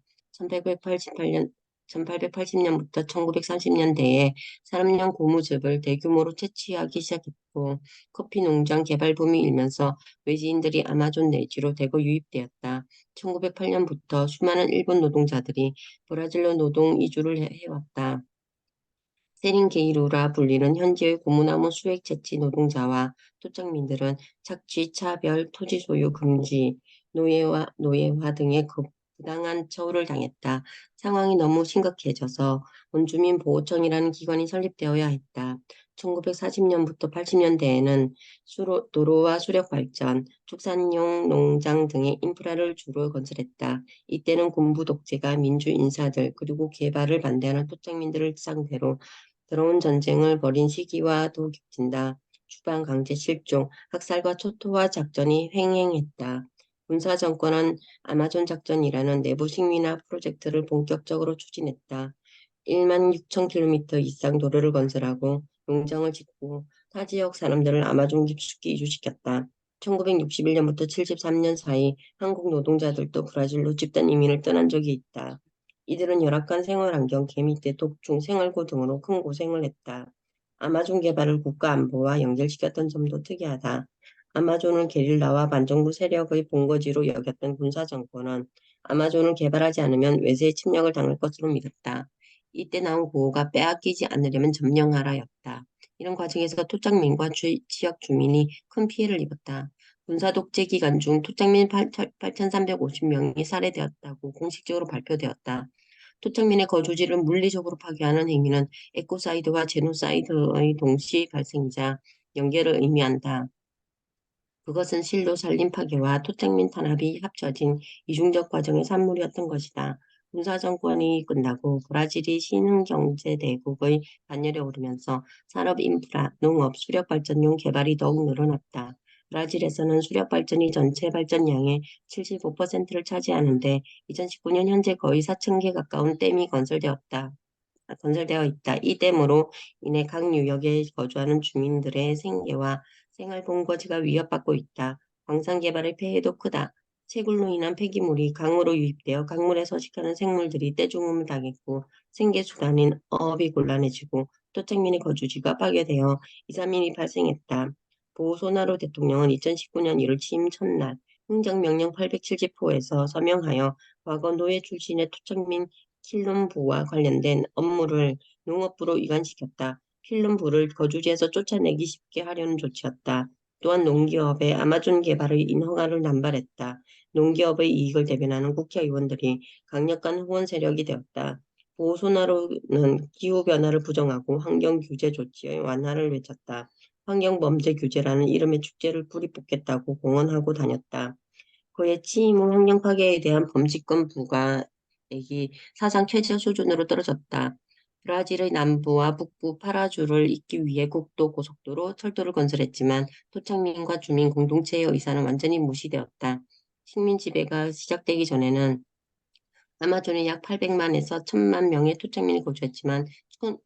1880년부터 1930년대에 산업용 고무즙을 대규모로 채취하기 시작했고 커피 농장 개발 붐이 일면서 외지인들이 아마존 내지로 대거 유입되었다. 1908년부터 수많은 일본 노동자들이 브라질로 노동 이주를 해왔다. 세린게이루라 불리는 현지의 고무나무 수액 채취 노동자와 토착민들은 착취, 차별, 토지 소유 금지, 노예화 등의 부당한 처우를 당했다. 상황이 너무 심각해져서 원주민 보호청이라는 기관이 설립되어야 했다. 1940년부터 80년대에는 도로와 수력 발전, 축산용 농장 등의 인프라를 주로 건설했다. 이때는 군부 독재가 민주 인사들 그리고 개발을 반대하는 토착민들을 상대로 더러운 전쟁을 벌인 시기와도 겹친다. 추방, 강제 실종, 학살과 초토화 작전이 횡행했다. 군사 정권은 아마존 작전이라는 내부 식민화 프로젝트를 본격적으로 추진했다. 1만 6천 킬로미터 이상 도로를 건설하고 농장을 짓고 타 지역 사람들을 아마존 깊숙이 이주시켰다. 1961년부터 73년 사이 한국 노동자들도 브라질로 집단 이민을 떠난 적이 있다. 이들은 열악한 생활 환경, 개미떼, 독중, 생활고 등으로 큰 고생을 했다. 아마존 개발을 국가 안보와 연결시켰던 점도 특이하다. 아마존을 게릴라와 반정부 세력의 본거지로 여겼던 군사 정권은 아마존을 개발하지 않으면 외세의 침략을 당할 것으로 믿었다. 이때 나온 구호가 빼앗기지 않으려면 점령하라였다. 이런 과정에서 토착민과 지역 주민이 큰 피해를 입었다. 군사 독재 기간 중 토착민 8,350명이 살해되었다고 공식적으로 발표되었다. 토착민의 거주지를 물리적으로 파괴하는 행위는 에코사이드와 제노사이드의 동시 발생이자 연계를 의미한다. 그것은 실로 산림 파괴와 토착민 탄압이 합쳐진 이중적 과정의 산물이었던 것이다. 군사정권이 끝나고 브라질이 신흥경제대국의 반열에 오르면서 산업 인프라, 농업, 수력발전용 개발이 더욱 늘어났다. 브라질에서는 수력발전이 전체 발전량의 75%를 차지하는데 2019년 현재 거의 4,000개 가까운 댐이 건설되어 있다. 이 댐으로 인해 각 유역에 거주하는 주민들의 생계와 생활 본거지가 위협받고 있다. 광산 개발의 폐해도 크다. 채굴로 인한 폐기물이 강으로 유입되어 강물에 서식하는 생물들이 떼죽음을 당했고 생계수단인 어업이 곤란해지고 토착민의 거주지가 파괴되어 2, 3일이 발생했다. 보우소나로 대통령은 2019년 1월 취임 첫날 행정명령 870호에서 서명하여 과거 노예 출신의 토착민 킬룸부와 관련된 업무를 농업부로 이관시켰다. 필름부를 거주지에서 쫓아내기 쉽게 하려는 조치였다. 또한 농기업의 아마존 개발의 인허가를 남발했다. 농기업의 이익을 대변하는 국회의원들이 강력한 후원 세력이 되었다. 보소나루는 기후변화를 부정하고 환경규제 조치의 완화를 외쳤다. 환경범죄 규제라는 이름의 축제를 뿌리 뽑겠다고 공언하고 다녔다. 그의 취임 후 환경 파괴에 대한 범칙금 부과액이 사상 최저 수준으로 떨어졌다. 브라질의 남부와 북부 파라주를 잇기 위해 국도, 고속도로, 철도를 건설했지만 토착민과 주민 공동체의 의사는 완전히 무시되었다. 식민 지배가 시작되기 전에는 아마존에 약 800만에서 1000만 명의 토착민이 거주했지만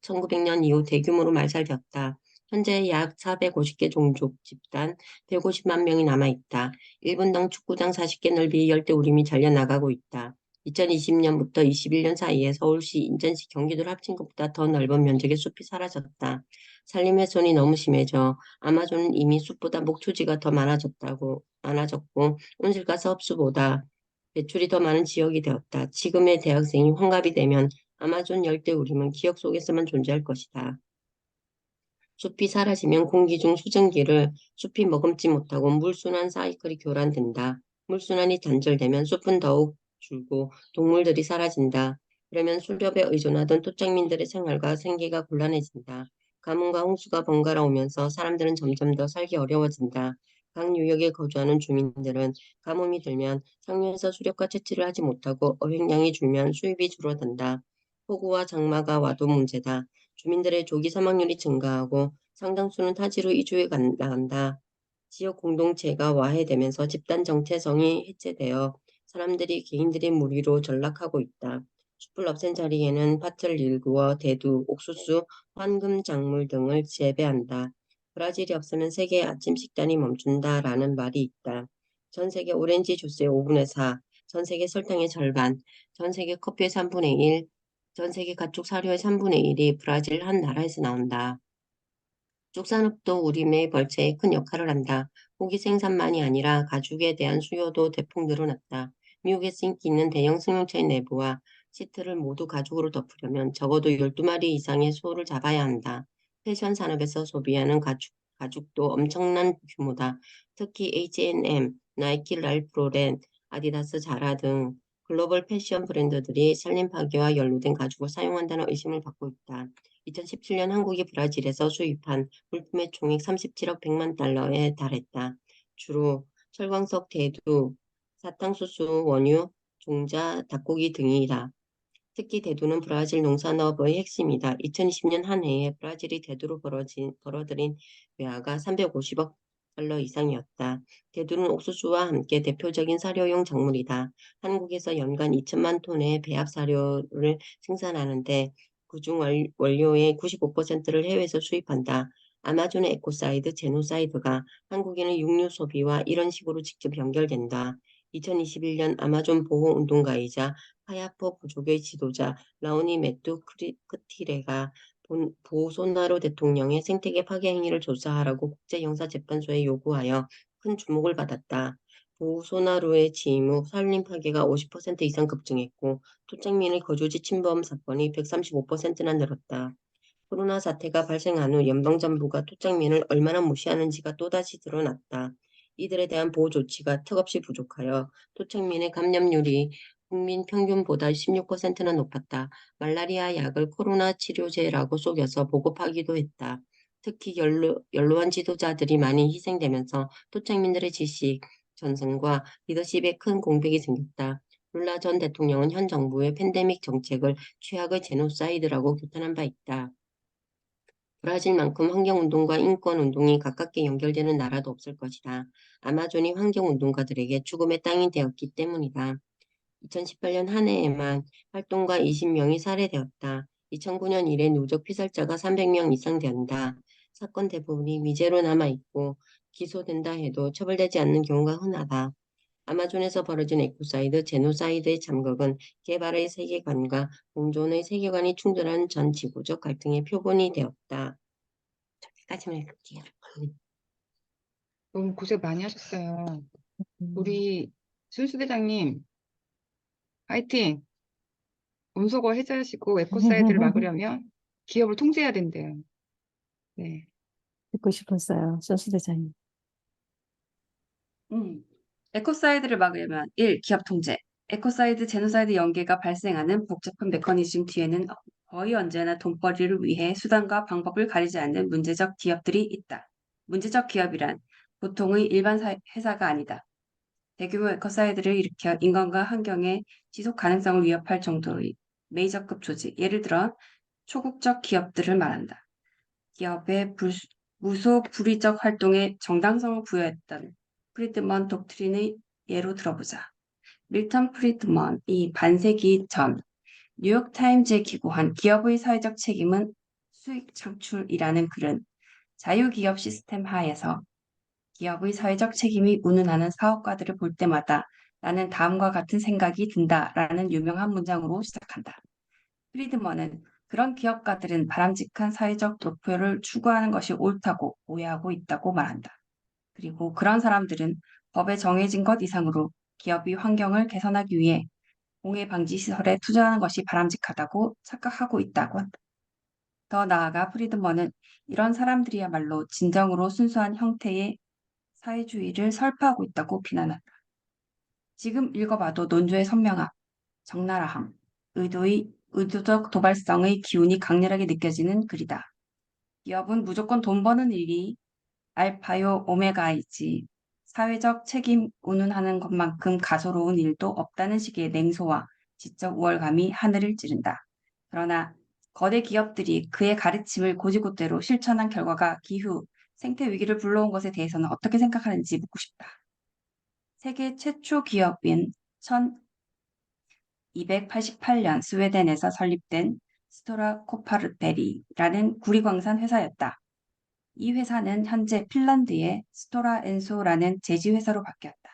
1900년 이후 대규모로 말살되었다. 현재 약 450개 종족 집단 150만 명이 남아있다. 1분당 축구장 40개 넓이 열대우림이 잘려나가고 있다. 2020년부터 21년 사이에 서울시, 인천시, 경기도를 합친 것보다 더 넓은 면적의 숲이 사라졌다. 산림훼손이 너무 심해져 아마존은 이미 숲보다 목초지가 더 많아졌고 온실가스 흡수보다 배출이 더 많은 지역이 되었다. 지금의 대학생이 환갑이 되면 아마존 열대우림은 기억 속에서만 존재할 것이다. 숲이 사라지면 공기 중 수증기를 숲이 머금지 못하고 물순환 사이클이 교란된다. 물순환이 단절되면 숲은 더욱 줄고 동물들이 사라진다. 그러면 수렵에 의존하던 토착민들의 생활과 생계가 곤란해진다. 가뭄과 홍수가 번갈아 오면서 사람들은 점점 더 살기 어려워진다. 각 유역에 거주하는 주민들은 가뭄이 들면 상류에서 수렵과 채취를 하지 못하고 어획량이 줄면 수입이 줄어든다. 폭우와 장마가 와도 문제다. 주민들의 조기 사망률이 증가하고 상당수는 타지로 이주해 나간다. 지역 공동체가 와해되면서 집단 정체성이 해체되어 개인들이 무리로 전락하고 있다. 숲을 없앤 자리에는 밭을 일구어 대두, 옥수수, 황금 작물 등을 재배한다. 브라질이 없으면 세계의 아침 식단이 멈춘다라는 말이 있다. 전 세계 오렌지 주스의 5분의 4, 전 세계 설탕의 절반, 전 세계 커피의 3분의 1, 전 세계 가축 사료의 3분의 1이 브라질 한 나라에서 나온다. 축산업도 우림의 벌채에 큰 역할을 한다. 고기 생산만이 아니라 가죽에 대한 수요도 대폭 늘어났다. 미국에서 인기 있는 대형 승용차의 내부와 시트를 모두 가죽으로 덮으려면 적어도 12마리 이상의 소를 잡아야 한다. 패션 산업에서 소비하는 가죽도 엄청난 규모다. 특히 H&M, 나이키, 랄프 로렌, 아디다스, 자라 등 글로벌 패션 브랜드들이 산림 파괴와 연루된 가죽을 사용한다는 의심을 받고 있다. 2017년 한국이 브라질에서 수입한 물품의 총액 37억 100만 달러에 달했다. 주로 철광석, 대두, 사탕수수, 원유, 종자, 닭고기 등이다. 특히 대두는 브라질 농산업의 핵심이다. 2020년 한 해에 브라질이 대두로 벌어들인 외화가 350억 달러 이상이었다. 대두는 옥수수와 함께 대표적인 사료용 작물이다. 한국에서 연간 2천만 톤의 배합 사료를 생산하는데 그중 원료의 95%를 해외에서 수입한다. 아마존의 에코사이드, 제노사이드가 한국인의 육류 소비와 이런 식으로 직접 연결된다. 2021년 아마존 보호운동가이자 하야포 부족의 지도자 라우니 메뚜 크티레가 보소나로 대통령의 생태계 파괴 행위를 조사하라고 국제형사재판소에 요구하여 큰 주목을 받았다. 보소나로의 취임 후 산림 파괴가 50% 이상 급증했고 토착민의 거주지 침범 사건이 135%나 늘었다. 코로나 사태가 발생한 후 연방정부가 토착민을 얼마나 무시하는지가 또다시 드러났다. 이들에 대한 보호 조치가 턱없이 부족하여 토착민의 감염률이 국민 평균보다 16%나 높았다. 말라리아 약을 코로나 치료제라고 속여서 보급하기도 했다. 특히 연로한 지도자들이 많이 희생되면서 토착민들의 지식, 전승과 리더십에 큰 공백이 생겼다. 룰라 전 대통령은 현 정부의 팬데믹 정책을 최악의 제노사이드라고 규탄한 바 있다. 브라질만큼 환경운동과 인권운동이 가깝게 연결되는 나라도 없을 것이다. 아마존이 환경운동가들에게 죽음의 땅이 되었기 때문이다. 2018년 한 해에만 활동가 20명이 살해되었다. 2009년 이래 누적 피살자가 300명 이상 된다. 사건 대부분이 미제로 남아있고 기소된다 해도 처벌되지 않는 경우가 흔하다. 아마존에서 벌어진 에코사이드, 제노사이드의 참극은 개발의 세계관과 공존의 세계관이 충돌한 전 지구적 갈등의 표본이 되었다. 여기까지만 읽을게요. 너무 고생 많이 하셨어요. 음. 우리 순수대장님, 화이팅! 음소거 해제하시고 에코사이드를 막으려면 기업을 통제해야 된대요. 네. 듣고 싶었어요. 소수 대장님. 에코사이드를 막으려면 1. 기업 통제, 에코사이드, 제노사이드 연계가 발생하는 복잡한 메커니즘 뒤에는 거의 언제나 돈벌이를 위해 수단과 방법을 가리지 않는 문제적 기업들이 있다. 문제적 기업이란 보통의 일반 회사가 아니다. 대규모 에코사이드를 일으켜 인간과 환경의 지속 가능성을 위협할 정도의 메이저급 조직, 예를 들어 초국적 기업들을 말한다. 기업의 무소불위적 활동에 정당성을 부여했던 프리드먼 독트린의 예로 들어보자. 밀턴 프리드먼이 반세기 전 뉴욕타임즈에 기고한 기업의 사회적 책임은 수익 창출이라는 글은 자유기업 시스템 하에서 기업의 사회적 책임이 운운하는 사업가들을 볼 때마다 나는 다음과 같은 생각이 든다라는 유명한 문장으로 시작한다. 프리드먼은 그런 기업가들은 바람직한 사회적 목표를 추구하는 것이 옳다고 오해하고 있다고 말한다. 그리고 그런 사람들은 법에 정해진 것 이상으로 기업이 환경을 개선하기 위해 공해 방지 시설에 투자하는 것이 바람직하다고 착각하고 있다고 한다. 더 나아가 프리드먼은 이런 사람들이야말로 진정으로 순수한 형태의 사회주의를 설파하고 있다고 비난한다. 지금 읽어봐도 논조의 선명함, 적나라함, 의도적 도발성의 기운이 강렬하게 느껴지는 글이다. 기업은 무조건 돈 버는 일이 알파요 오메가이지 사회적 책임 운운하는 것만큼 가소로운 일도 없다는 식의 냉소와 지적 우월감이 하늘을 찌른다. 그러나 거대 기업들이 그의 가르침을 고지고대로 실천한 결과가 기후, 생태 위기를 불러온 것에 대해서는 어떻게 생각하는지 묻고 싶다. 세계 최초 기업인 1288년 스웨덴에서 설립된 스토라 코파르베리라는 구리광산 회사였다. 이 회사는 현재 핀란드의 스토라 엔소라는 제지회사로 바뀌었다.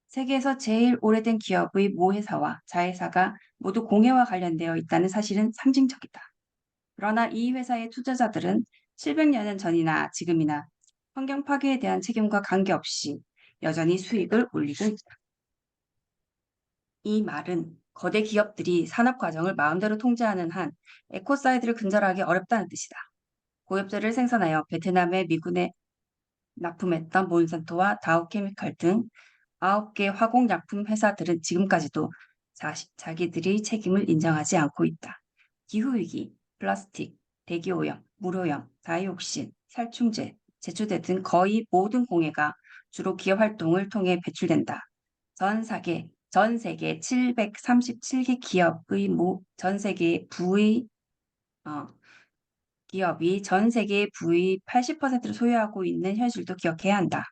세계에서 제일 오래된 기업의 모 회사와 자회사가 모두 공해와 관련되어 있다는 사실은 상징적이다. 그러나 이 회사의 투자자들은 700년 전이나 지금이나 환경 파괴에 대한 책임과 관계없이 여전히 수익을 올리고 있다. 이 말은 거대 기업들이 산업 과정을 마음대로 통제하는 한 에코사이드를 근절하기 어렵다는 뜻이다. 고엽제를 생산하여 베트남의 미군에 납품했던 몬산토와 다우케미칼 등 9개 화공약품 회사들은 지금까지도 자기들의 책임을 인정하지 않고 있다. 기후위기, 플라스틱, 대기오염, 물오염, 다이옥신, 살충제, 제초제 등 거의 모든 공해가 주로 기업 활동을 통해 배출된다. 전 세계 737개 기업의 전 세계 부의 기업이 전 세계의 부의 80%를 소유하고 있는 현실도 기억해야 한다.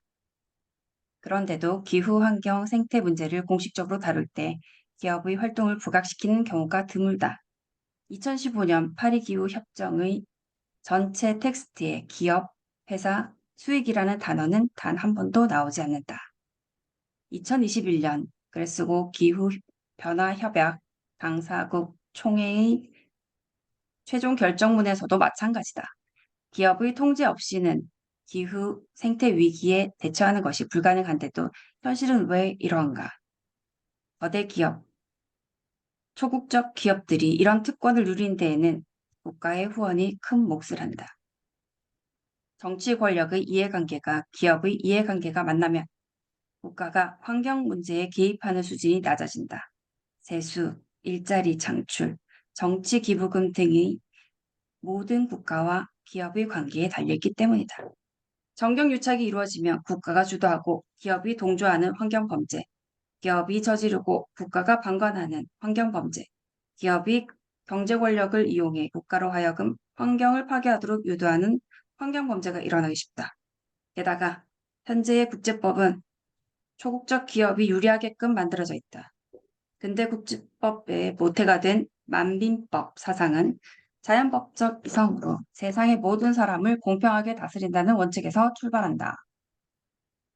그런데도 기후, 환경, 생태 문제를 공식적으로 다룰 때 기업의 활동을 부각시키는 경우가 드물다. 2015년 파리 기후 협정의 전체 텍스트에 기업, 회사, 수익이라는 단어는 단 한 번도 나오지 않는다. 2021년 글래스고 기후 변화 협약 당사국 총회의 최종 결정문에서도 마찬가지다. 기업의 통제 없이는 기후, 생태 위기에 대처하는 것이 불가능한데도 현실은 왜 이러한가? 거대 기업, 초국적 기업들이 이런 특권을 누린 데에는 국가의 후원이 큰 몫을 한다. 정치 권력의 이해관계가 기업의 이해관계가 만나면 국가가 환경 문제에 개입하는 수준이 낮아진다. 세수, 일자리 창출, 정치 기부금 등의 모든 국가와 기업의 관계에 달려있기 때문이다. 정경유착이 이루어지면 국가가 주도하고 기업이 동조하는 환경범죄, 기업이 저지르고 국가가 방관하는 환경범죄, 기업이 경제 권력을 이용해 국가로 하여금 환경을 파괴하도록 유도하는 환경범죄가 일어나기 쉽다. 게다가 현재의 국제법은 초국적 기업이 유리하게끔 만들어져 있다. 근대 국제법의 모태가 된 만민법 사상은 자연법적 이성으로 세상의 모든 사람을 공평하게 다스린다는 원칙에서 출발한다.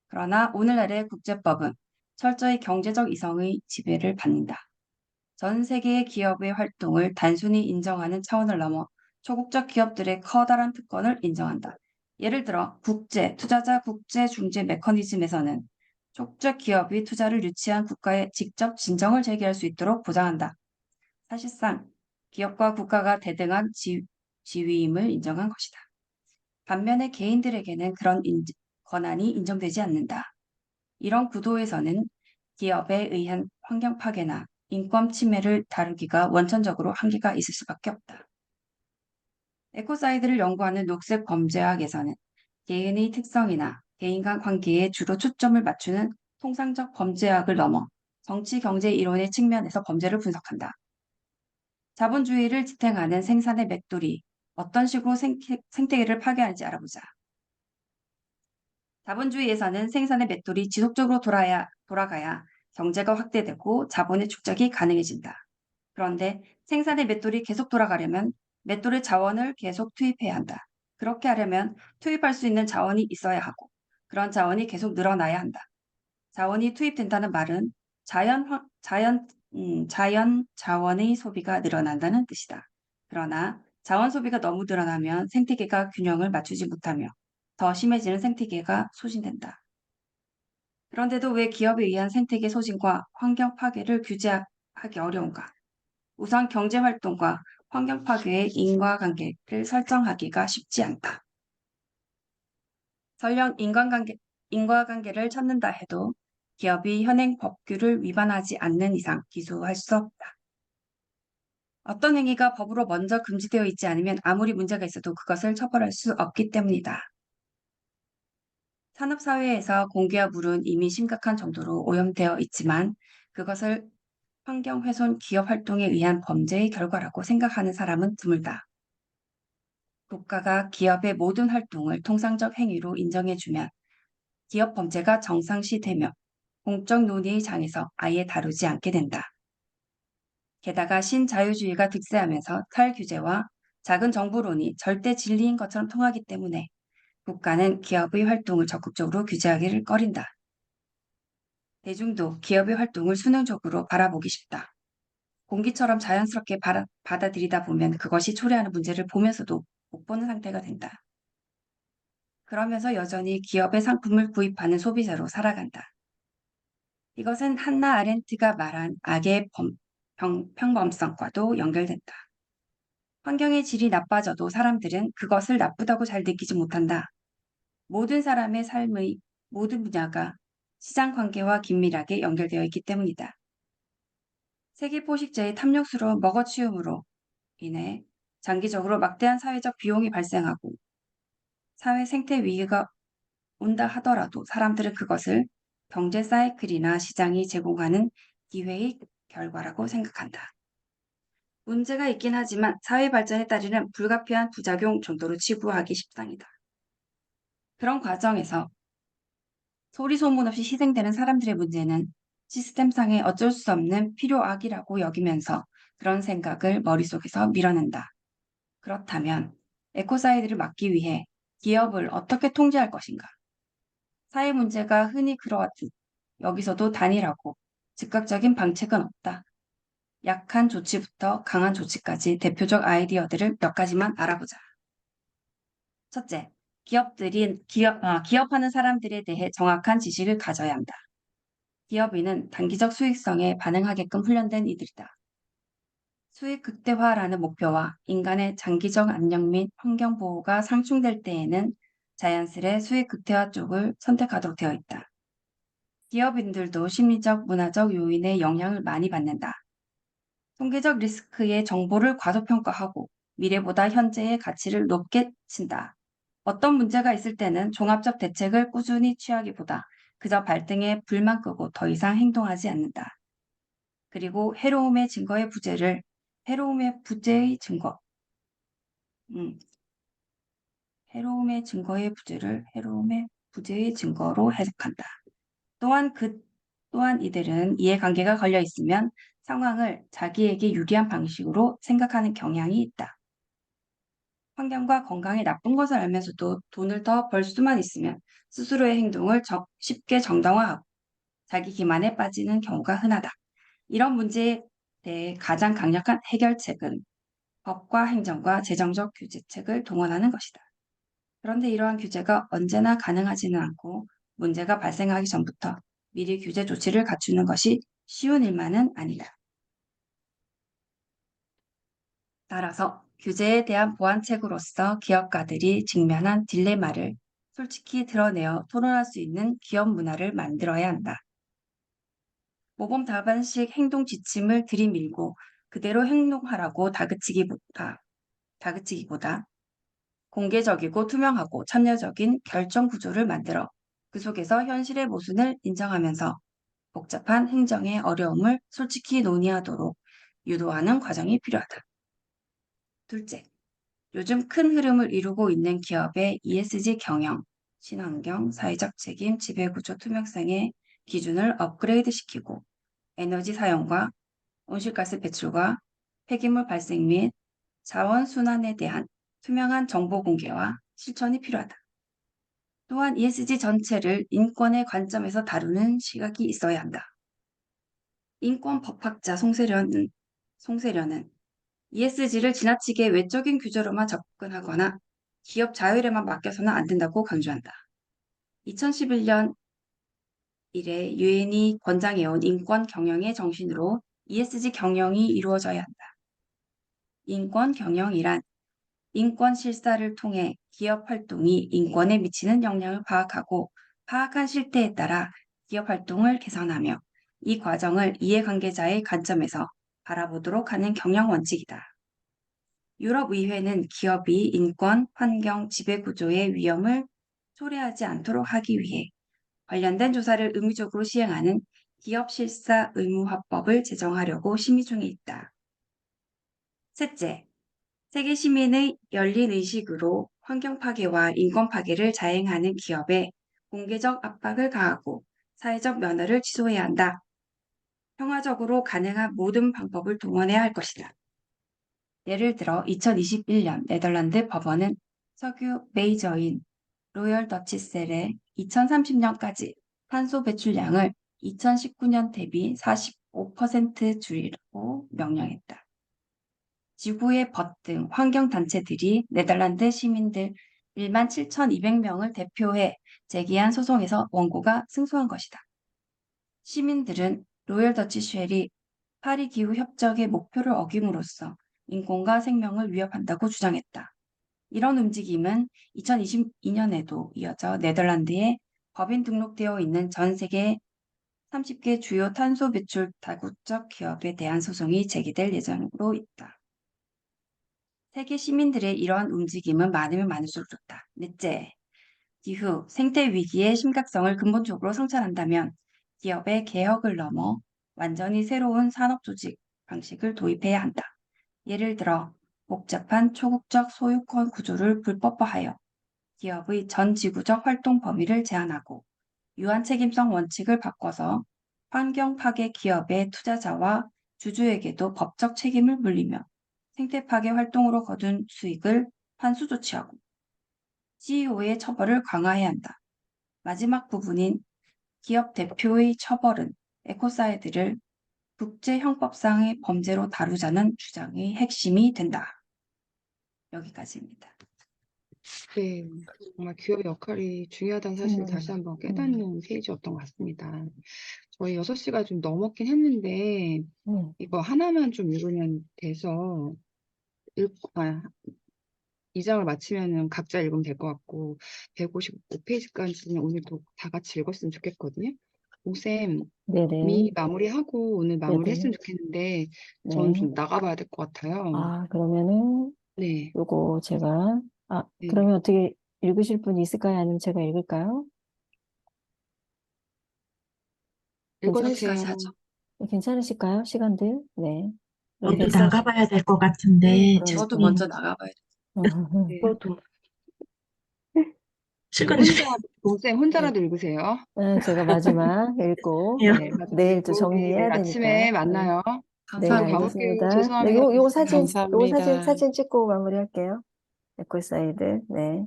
그러나 오늘날의 국제법은 철저히 경제적 이성의 지배를 받는다. 전 세계의 기업의 활동을 단순히 인정하는 차원을 넘어 초국적 기업들의 커다란 특권을 인정한다. 예를 들어 투자자 국제 중재 메커니즘에서는 초국적 기업이 투자를 유치한 국가에 직접 진정을 제기할 수 있도록 보장한다. 사실상 기업과 국가가 대등한 지위임을 인정한 것이다. 반면에 개인들에게는 그런 권한이 인정되지 않는다. 이런 구도에서는 기업에 의한 환경 파괴나 인권 침해를 다루기가 원천적으로 한계가 있을 수밖에 없다. 에코사이드를 연구하는 녹색 범죄학에서는 개인의 특성이나 개인 간 관계에 주로 초점을 맞추는 통상적 범죄학을 넘어 정치 경제 이론의 측면에서 범죄를 분석한다. 자본주의를 지탱하는 생산의 맷돌이 어떤 식으로 생태계를 파괴하는지 알아보자. 자본주의에서는 생산의 맷돌이 지속적으로 돌아가야 경제가 확대되고 자본의 축적이 가능해진다. 그런데 생산의 맷돌이 계속 돌아가려면 맷돌의 자원을 계속 투입해야 한다. 그렇게 하려면 투입할 수 있는 자원이 있어야 하고 그런 자원이 계속 늘어나야 한다. 자원이 투입된다는 말은 자연 자원의 소비가 늘어난다는 뜻이다. 그러나 자원 소비가 너무 늘어나면 생태계가 균형을 맞추지 못하며 더 심해지는 생태계가 소진된다. 그런데도 왜 기업에 의한 생태계 소진과 환경 파괴를 규제하기 어려운가? 우선 경제 활동과 환경 파괴의 인과관계를 설정하기가 쉽지 않다. 설령 인과관계를 찾는다 해도 기업이 현행 법규를 위반하지 않는 이상 기소할 수 없다. 어떤 행위가 법으로 먼저 금지되어 있지 않으면 아무리 문제가 있어도 그것을 처벌할 수 없기 때문이다. 산업사회에서 공기와 물은 이미 심각한 정도로 오염되어 있지만 그것을 환경훼손 기업 활동에 의한 범죄의 결과라고 생각하는 사람은 드물다. 국가가 기업의 모든 활동을 통상적 행위로 인정해주면 기업 범죄가 정상시되며 공적 논의의 장에서 아예 다루지 않게 된다. 게다가 신자유주의가 득세하면서 탈규제와 작은 정부론이 절대 진리인 것처럼 통하기 때문에 국가는 기업의 활동을 적극적으로 규제하기를 꺼린다. 대중도 기업의 활동을 수능적으로 바라보기 쉽다. 공기처럼 자연스럽게 받아들이다 보면 그것이 초래하는 문제를 보면서도 못 보는 상태가 된다. 그러면서 여전히 기업의 상품을 구입하는 소비자로 살아간다. 이것은 한나 아렌트가 말한 악의 평범성과도 연결된다. 환경의 질이 나빠져도 사람들은 그것을 나쁘다고 잘 느끼지 못한다. 모든 사람의 삶의 모든 분야가 시장 관계와 긴밀하게 연결되어 있기 때문이다. 세계 포식자의 탐욕스러운 먹어치움으로 인해 장기적으로 막대한 사회적 비용이 발생하고 사회 생태 위기가 온다 하더라도 사람들은 그것을 경제 사이클이나 시장이 제공하는 기회의 결과라고 생각한다. 문제가 있긴 하지만 사회 발전에 따르는 불가피한 부작용 정도로 치부하기 십상이다. 그런 과정에서 소리 소문 없이 희생되는 사람들의 문제는 시스템상의 어쩔 수 없는 필요악이라고 여기면서 그런 생각을 머릿속에서 밀어낸다. 그렇다면 에코사이드를 막기 위해 기업을 어떻게 통제할 것인가? 사회 문제가 흔히 그러하듯 여기서도 단일하고 즉각적인 방책은 없다. 약한 조치부터 강한 조치까지 대표적 아이디어들을 몇 가지만 알아보자. 첫째, 기업하는 사람들에 대해 정확한 지식을 가져야 한다. 기업인은 단기적 수익성에 반응하게끔 훈련된 이들이다. 수익 극대화라는 목표와 인간의 장기적 안녕 및 환경 보호가 상충될 때에는 자연스레 수익 극대화 쪽을 선택하도록 되어 있다. 기업인들도 심리적, 문화적 요인의 영향을 많이 받는다. 통계적 리스크의 정보를 과소평가하고 미래보다 현재의 가치를 높게 친다. 어떤 문제가 있을 때는 종합적 대책을 꾸준히 취하기보다 그저 발등에 불만 끄고 더 이상 행동하지 않는다. 그리고 해로움의 부재의 증거로 해석한다. 또한 이들은 이해관계가 걸려 있으면 상황을 자기에게 유리한 방식으로 생각하는 경향이 있다. 환경과 건강에 나쁜 것을 알면서도 돈을 더 벌 수만 있으면 스스로의 행동을 쉽게 정당화하고 자기 기만에 빠지는 경우가 흔하다. 이런 문제에 대해 가장 강력한 해결책은 법과 행정과 재정적 규제책을 동원하는 것이다. 그런데 이러한 규제가 언제나 가능하지는 않고 문제가 발생하기 전부터 미리 규제 조치를 갖추는 것이 쉬운 일만은 아니다. 따라서 규제에 대한 보완책으로서 기업가들이 직면한 딜레마를 솔직히 드러내어 토론할 수 있는 기업 문화를 만들어야 한다. 모범 답안식 행동 지침을 들이밀고 그대로 행동하라고 다그치기보다 공개적이고 투명하고 참여적인 결정 구조를 만들어 그 속에서 현실의 모순을 인정하면서 복잡한 행정의 어려움을 솔직히 논의하도록 유도하는 과정이 필요하다. 둘째, 요즘 큰 흐름을 이루고 있는 기업의 ESG 경영, 친환경, 사회적 책임, 지배구조 투명성의 기준을 업그레이드시키고 에너지 사용과 온실가스 배출과 폐기물 발생 및 자원 순환에 대한 투명한 정보 공개와 실천이 필요하다. 또한 ESG 전체를 인권의 관점에서 다루는 시각이 있어야 한다. 인권 법학자 송세련은 ESG를 지나치게 외적인 규제로만 접근하거나 기업 자율에만 맡겨서는 안 된다고 강조한다. 2011년 이래 유엔이 권장해온 인권 경영의 정신으로 ESG 경영이 이루어져야 한다. 인권 경영이란 인권 실사를 통해 기업 활동이 인권에 미치는 영향을 파악하고 파악한 실태에 따라 기업 활동을 개선하며 이 과정을 이해관계자의 관점에서 바라보도록 하는 경영 원칙이다. 유럽의회는 기업이 인권, 환경, 지배구조의 위험을 초래하지 않도록 하기 위해 관련된 조사를 의무적으로 시행하는 기업 실사 의무화법을 제정하려고 심의 중에 있다. 셋째, 세계 시민의 열린 의식으로 환경 파괴와 인권 파괴를 자행하는 기업에 공개적 압박을 가하고 사회적 면허를 취소해야 한다. 평화적으로 가능한 모든 방법을 동원해야 할 것이다. 예를 들어 2021년 네덜란드 법원은 석유 메이저인 로열 더치셀의 2030년까지 탄소 배출량을 2019년 대비 45% 줄이라고 명령했다. 지구의 벗 등 환경단체들이 네덜란드 시민들 17,200명을 대표해 제기한 소송에서 원고가 승소한 것이다. 시민들은 로열 더치 쉘이 파리 기후 협정의 목표를 어김으로써 인권과 생명을 위협한다고 주장했다. 이런 움직임은 2022년에도 이어져 네덜란드에 법인 등록되어 있는 전 세계 30개 주요 탄소 배출 다국적 기업에 대한 소송이 제기될 예정으로 있다. 세계 시민들의 이러한 움직임은 많으면 많을수록 좋다. 넷째, 기후, 생태 위기의 심각성을 근본적으로 성찰한다면 기업의 개혁을 넘어 완전히 새로운 산업 조직 방식을 도입해야 한다. 예를 들어 복잡한 초국적 소유권 구조를 불법화하여 기업의 전 지구적 활동 범위를 제한하고 유한 책임성 원칙을 바꿔서 환경 파괴 기업의 투자자와 주주에게도 법적 책임을 물리며 생태 파괴 활동으로 거둔 수익을 환수 조치하고 CEO의 처벌을 강화해야 한다. 마지막 부분인 기업 대표의 처벌은 에코사이드를 국제형법상의 범죄로 다루자는 주장의 핵심이 된다. 여기까지입니다. 네, 정말 기업의 역할이 중요하다는 사실을 다시 한번 깨닫는 페이지였던 것 같습니다. 저희 6시가 좀 넘었긴 했는데, 이거 하나만 좀 읽으면 돼서, 이 장을 마치면은 각자 읽으면 될 것 같고, 155페이지까지는 오늘도 다 같이 읽었으면 좋겠거든요. 오쌤, 네네. 마무리하고 오늘 네네. 마무리했으면 좋겠는데, 저는 네. 좀 나가봐야 될 것 같아요. 아, 그러면은 네, 요거 제가 네. 그러면 어떻게 읽으실 분이 있을까요? 아니면 제가 읽을까요? 읽어주세요. 여기까지 하죠. 괜찮으실까요? 시간들? 네. 그럼 저도 140, 나가봐야 될 것 같은데, 저도 그러니까. 먼저 나가봐야 돼. 네. 저도 혼자, 출근해주세요. 오쌤 혼자라도 읽으세요. 제가 마지막 읽고 네, 마지막 내일 또 읽고, 정리해야 내일 되니까. 아침에 만나요. 네, 저 감사합니다. 가볼게요. 알겠습니다. 네, 죄송합니다. 요 사진 감사합니다. 찍고 마무리할게요. 에코사이드. 네.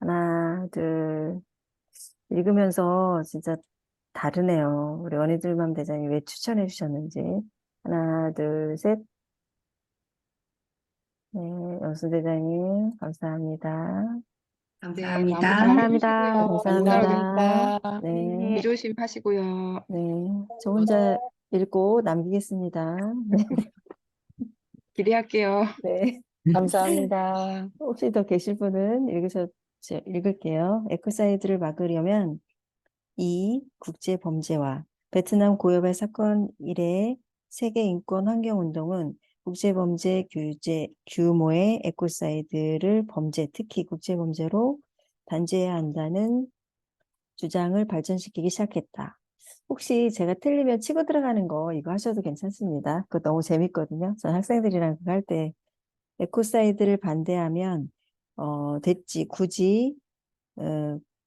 하나, 둘. 읽으면서 진짜 다르네요. 우리 원희들맘 대장님 왜 추천해 주셨는지. 하나, 둘, 셋. 네, 영수 대장님, 감사합니다. 네, 감사합니다. 마무리 잘 감사합니다. 해주세요. 감사합니다. 감사합니다. 네, 비 조심하시고요. 네. 저 혼자 읽고 남기겠습니다. 기대할게요. 네. 감사합니다. 혹시 더 계실 분은 읽을게요. 에코사이드를 막으려면 이 국제 범죄와 베트남 고여발 사건 이래 세계 인권 환경 운동은 국제범죄 규제 규모의 에코사이드를 범죄, 특히 국제범죄로 단죄해야 한다는 주장을 발전시키기 시작했다. 혹시 제가 틀리면 치고 들어가는 거 이거 하셔도 괜찮습니다. 그거 너무 재밌거든요. 전 학생들이랑 그거 할 때 에코사이드를 반대하면 됐지 굳이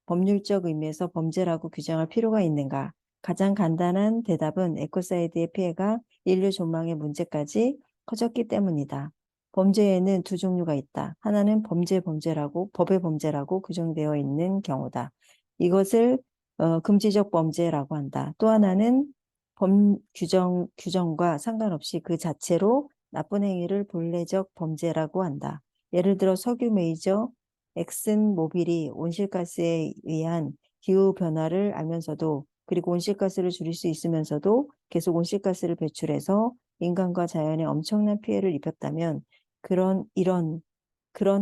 법률적 의미에서 범죄라고 규정할 필요가 있는가? 가장 간단한 대답은 에코사이드의 피해가 인류 존망의 문제까지 커졌기 때문이다. 범죄에는 두 종류가 있다. 하나는 법의 범죄라고 규정되어 있는 경우다. 이것을 금지적 범죄라고 한다. 또 하나는 규정과 상관없이 그 자체로 나쁜 행위를 본래적 범죄라고 한다. 예를 들어 석유 메이저 엑슨 모빌이 온실가스에 의한 기후 변화를 알면서도 그리고 온실가스를 줄일 수 있으면서도 계속 온실가스를 배출해서 인간과 자연에 엄청난 피해를 입혔다면 그런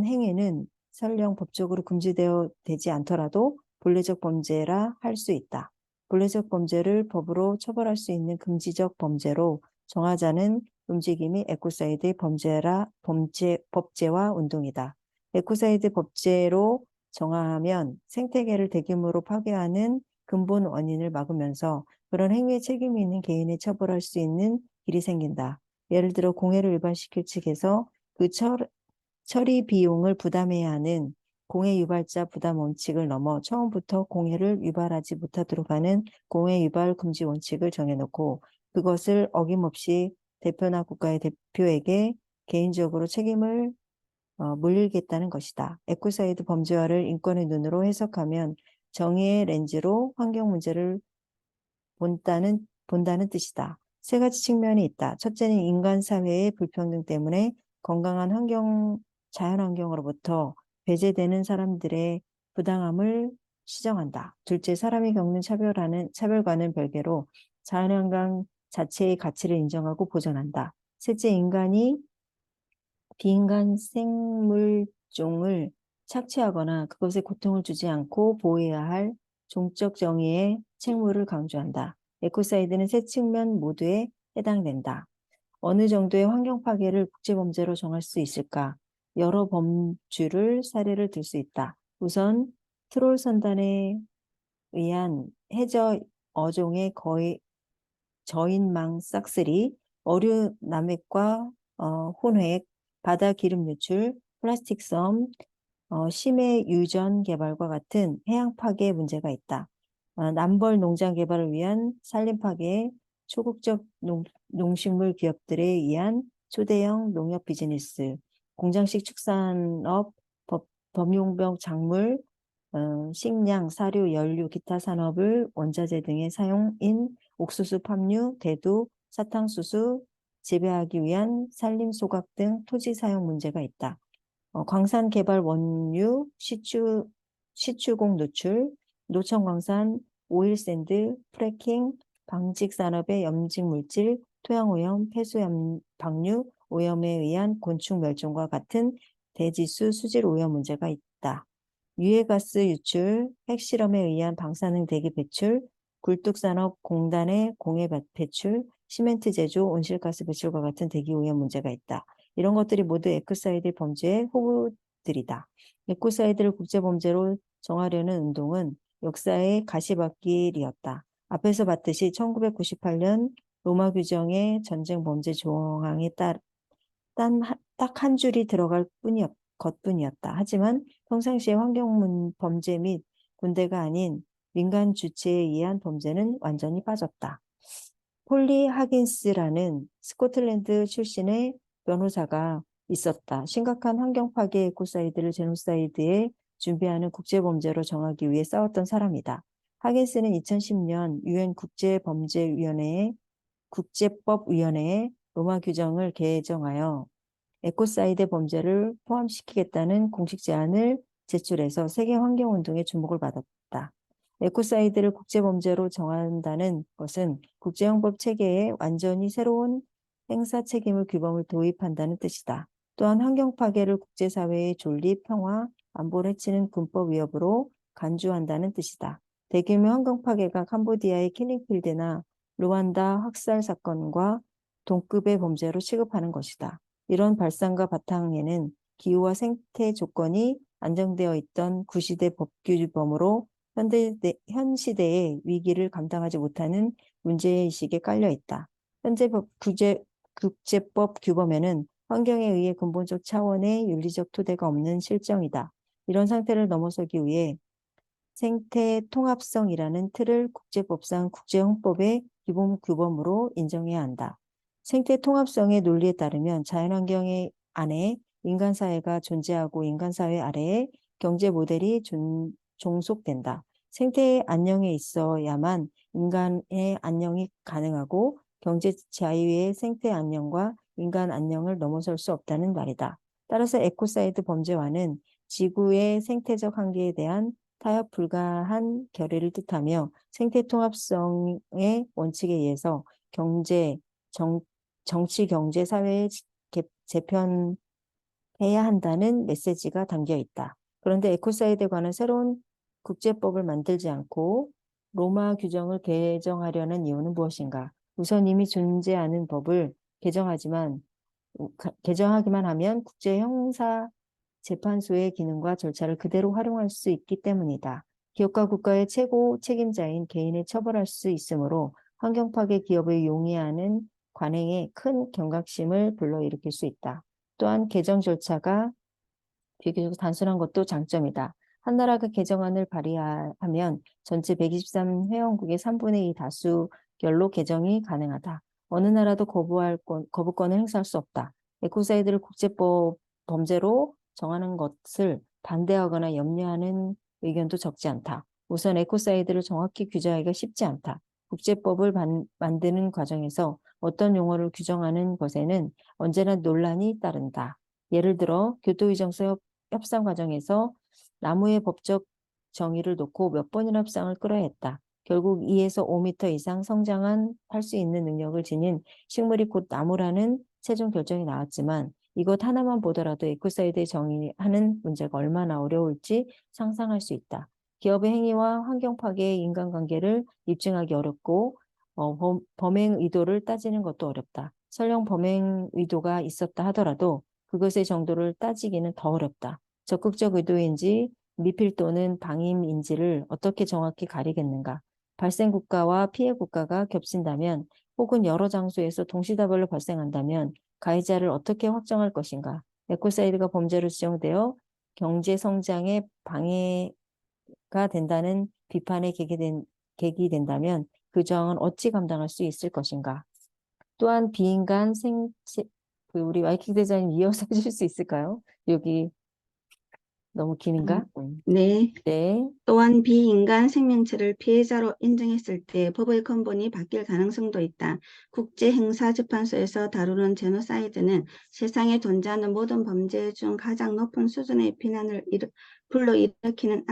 행위는 설령 법적으로 금지되어 되지 않더라도 본래적 범죄라 할 수 있다. 본래적 범죄를 법으로 처벌할 수 있는 금지적 범죄로 정하자는 움직임이 에코사이드 법제화 운동이다. 에코사이드 법제로 정하면 생태계를 대규모로 파괴하는 근본 원인을 막으면서 그런 행위에 책임이 있는 개인에 처벌할 수 있는 길이 생긴다. 예를 들어 공해를 위반시킬 측에서 그 처리 비용을 부담해야 하는 공해 유발자 부담 원칙을 넘어 처음부터 공해를 유발하지 못하도록 하는 공해 유발 금지 원칙을 정해놓고 그것을 어김없이 대표나 국가의 대표에게 개인적으로 책임을 물리겠다는 것이다. 에코사이드 범죄화를 인권의 눈으로 해석하면 정의의 렌즈로 환경 문제를 본다는 뜻이다. 세 가지 측면이 있다. 첫째는 인간 사회의 불평등 때문에 건강한 자연 환경으로부터 배제되는 사람들의 부당함을 시정한다. 둘째, 사람이 겪는 차별과는 별개로 자연 환경 자체의 가치를 인정하고 보존한다. 셋째, 인간이 비인간 생물종을 착취하거나 그것에 고통을 주지 않고 보호해야 할 종적 정의의 책무를 강조한다. 에코사이드는 세 측면 모두에 해당된다. 어느 정도의 환경 파괴를 국제범죄로 정할 수 있을까? 여러 범주를 사례를 들 수 있다. 우선 트롤 선단에 의한 해저 어종의 저인망 싹쓸이, 어류 남획과 혼획, 바다 기름 유출, 플라스틱 섬, 심해 유전 개발과 같은 해양 파괴 문제가 있다. 남벌 농장 개발을 위한 산림 파괴, 초국적 농식물 기업들에 의한 초대형 농협 비즈니스, 공장식 축산업, 범용병 작물, 식량, 사료, 연료, 기타 산업을 원자재 등의 사용인 옥수수, 팜유, 대두, 사탕수수 재배하기 위한 산림 소각 등 토지 사용 문제가 있다. 광산 개발 원유, 시추공 노출, 노천광산, 오일샌드, 프래킹, 방직 산업의 염직 물질, 토양 오염, 폐수 방류, 오염에 의한 곤충 멸종과 같은 대지수 수질 오염 문제가 있다. 유해가스 유출, 핵실험에 의한 방사능 대기 배출, 굴뚝산업 공단의 공해 배출, 시멘트 제조, 온실가스 배출과 같은 대기 오염 문제가 있다. 이런 것들이 모두 에코사이드 범죄의 호구들이다. 에코사이드를 국제범죄로 정하려는 운동은 역사의 가시밭길이었다. 앞에서 봤듯이 1998년 로마 규정의 전쟁 범죄 조항에 딱 한 줄이 들어갈 것뿐이었다. 하지만 평상시의 환경 범죄 및 군대가 아닌 민간 주체에 의한 범죄는 완전히 빠졌다. 폴리 하긴스라는 스코틀랜드 출신의 변호사가 있었다. 심각한 환경 파괴 에코사이드를 제노사이드에 준비하는 국제범죄로 정하기 위해 싸웠던 사람이다. 하긴스는 2010년 유엔 국제법위원회에 로마 규정을 개정하여 에코사이드 범죄를 포함시키겠다는 공식 제안을 제출해서 세계환경운동의 주목을 받았다. 에코사이드를 국제범죄로 정한다는 것은 국제형법 체계에 완전히 새로운 행사 책임을 규범을 도입한다는 뜻이다. 또한 환경 파괴를 국제사회의 존립, 평화, 안보를 해치는 군법 위협으로 간주한다는 뜻이다. 대규모 환경 파괴가 캄보디아의 킬링필드나 루안다 학살 사건과 동급의 범죄로 취급하는 것이다. 이런 발상과 바탕에는 기후와 생태 조건이 안정되어 있던 구시대 법규범으로 현 시대의 위기를 감당하지 못하는 문제의식에 깔려 있다. 현재 국제법 규범에는 환경에 의해 근본적 차원의 윤리적 토대가 없는 실정이다. 이런 상태를 넘어서기 위해 생태 통합성이라는 틀을 국제법상 국제헌법의 기본 규범으로 인정해야 한다. 생태 통합성의 논리에 따르면 자연환경 안에 인간사회가 존재하고 인간사회 아래에 경제 모델이 종속된다. 생태의 안녕에 있어야만 인간의 안녕이 가능하고 경제 자유의 생태 안녕과 인간 안녕을 넘어설 수 없다는 말이다. 따라서 에코사이드 범죄와는 지구의 생태적 한계에 대한 타협 불가한 결의를 뜻하며 생태 통합성의 원칙에 의해서 정치, 경제, 사회에 재편해야 한다는 메시지가 담겨 있다. 그런데 에코사이드에 관한 새로운 국제법을 만들지 않고 로마 규정을 개정하려는 이유는 무엇인가? 우선 이미 존재하는 법을 개정하기만 하면 국제 형사 재판소의 기능과 절차를 그대로 활용할 수 있기 때문이다. 기업과 국가의 최고 책임자인 개인을 처벌할 수 있으므로 환경 파괴 기업을 용이하는 관행에 큰 경각심을 불러일으킬 수 있다. 또한 개정 절차가 비교적 단순한 것도 장점이다. 한 나라가 개정안을 발의하면 전체 123 회원국의 3분의 2 다수결로 개정이 가능하다. 어느 나라도 거부권을 행사할 수 없다. 에코사이드를 국제법 범죄로 정하는 것을 반대하거나 염려하는 의견도 적지 않다. 우선 에코사이드를 정확히 규정하기가 쉽지 않다. 국제법을 만드는 과정에서 어떤 용어를 규정하는 것에는 언제나 논란이 따른다. 예를 들어 교토의정서 협상 과정에서 나무의 법적 정의를 놓고 몇 번이나 협상을 끌어야 했다. 결국 2에서 5m 이상 할 수 있는 능력을 지닌 식물이 곧 나무라는 최종 결정이 나왔지만 이것 하나만 보더라도 에코사이드의 정의하는 문제가 얼마나 어려울지 상상할 수 있다. 기업의 행위와 환경 파괴의 인간관계를 입증하기 어렵고 범행 의도를 따지는 것도 어렵다. 설령 범행 의도가 있었다 하더라도 그것의 정도를 따지기는 더 어렵다. 적극적 의도인지 미필 또는 방임인지를 어떻게 정확히 가리겠는가? 발생 국가와 피해 국가가 겹친다면 혹은 여러 장소에서 동시다발로 발생한다면 가해자를 어떻게 확정할 것인가? 에코사이드가 범죄로 지정되어 경제 성장에 방해가 된다는 비판의 계기 된다면 그 저항은 어찌 감당할 수 있을 것인가? 또한 비인간 생체 우리 와이킥 대장님 이어서 해주실 수 있을까요? 여기 너무 긴인가? 네. 네. 또한 비인간 생명체를 피해자로 인정했을 때 법의 근본이 바뀔 가능성도 있다. 국제행사재판소에서 다루는 제노사이드는 세상에 존재하는 모든 범죄 중 가장 높은 수준의 비난을 불러일으키는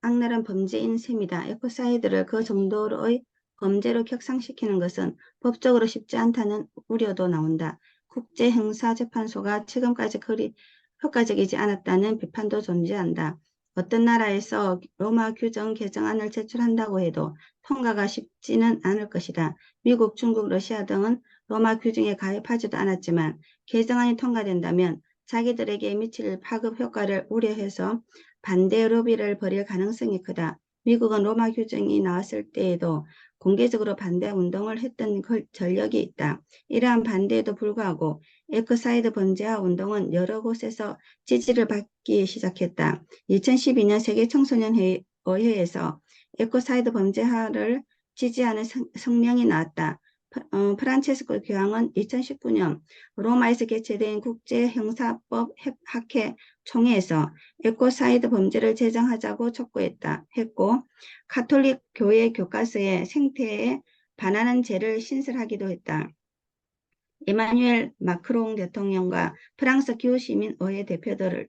악랄한 범죄인 셈이다. 에코사이드를 그 정도의 범죄로 격상시키는 것은 법적으로 쉽지 않다는 우려도 나온다. 국제행사재판소가 지금까지 그리 효과적이지 않았다는 비판도 존재한다. 어떤 나라에서 로마 규정 개정안을 제출한다고 해도 통과가 쉽지는 않을 것이다. 미국, 중국, 러시아 등은 로마 규정에 가입하지도 않았지만 개정안이 통과된다면 자기들에게 미칠 파급 효과를 우려해서 반대 로비를 벌일 가능성이 크다. 미국은 로마 규정이 나왔을 때에도 공개적으로 반대 운동을 했던 전력이 있다. 이러한 반대에도 불구하고 에코사이드 범죄화 운동은 여러 곳에서 지지를 받기 시작했다. 2012년 세계 청소년 의회에서 에코사이드 범죄화를 지지하는 성명이 나왔다. 프란체스코 교황은 2019년 로마에서 개최된 국제형사법 학회 총회에서 에코사이드 범죄를 제정하자고 했고 가톨릭 교회 교과서에 생태에 반하는 죄를 신설하기도 했다. 이마누엘 마크롱 대통령과 프랑스 기후시민의회 대표들의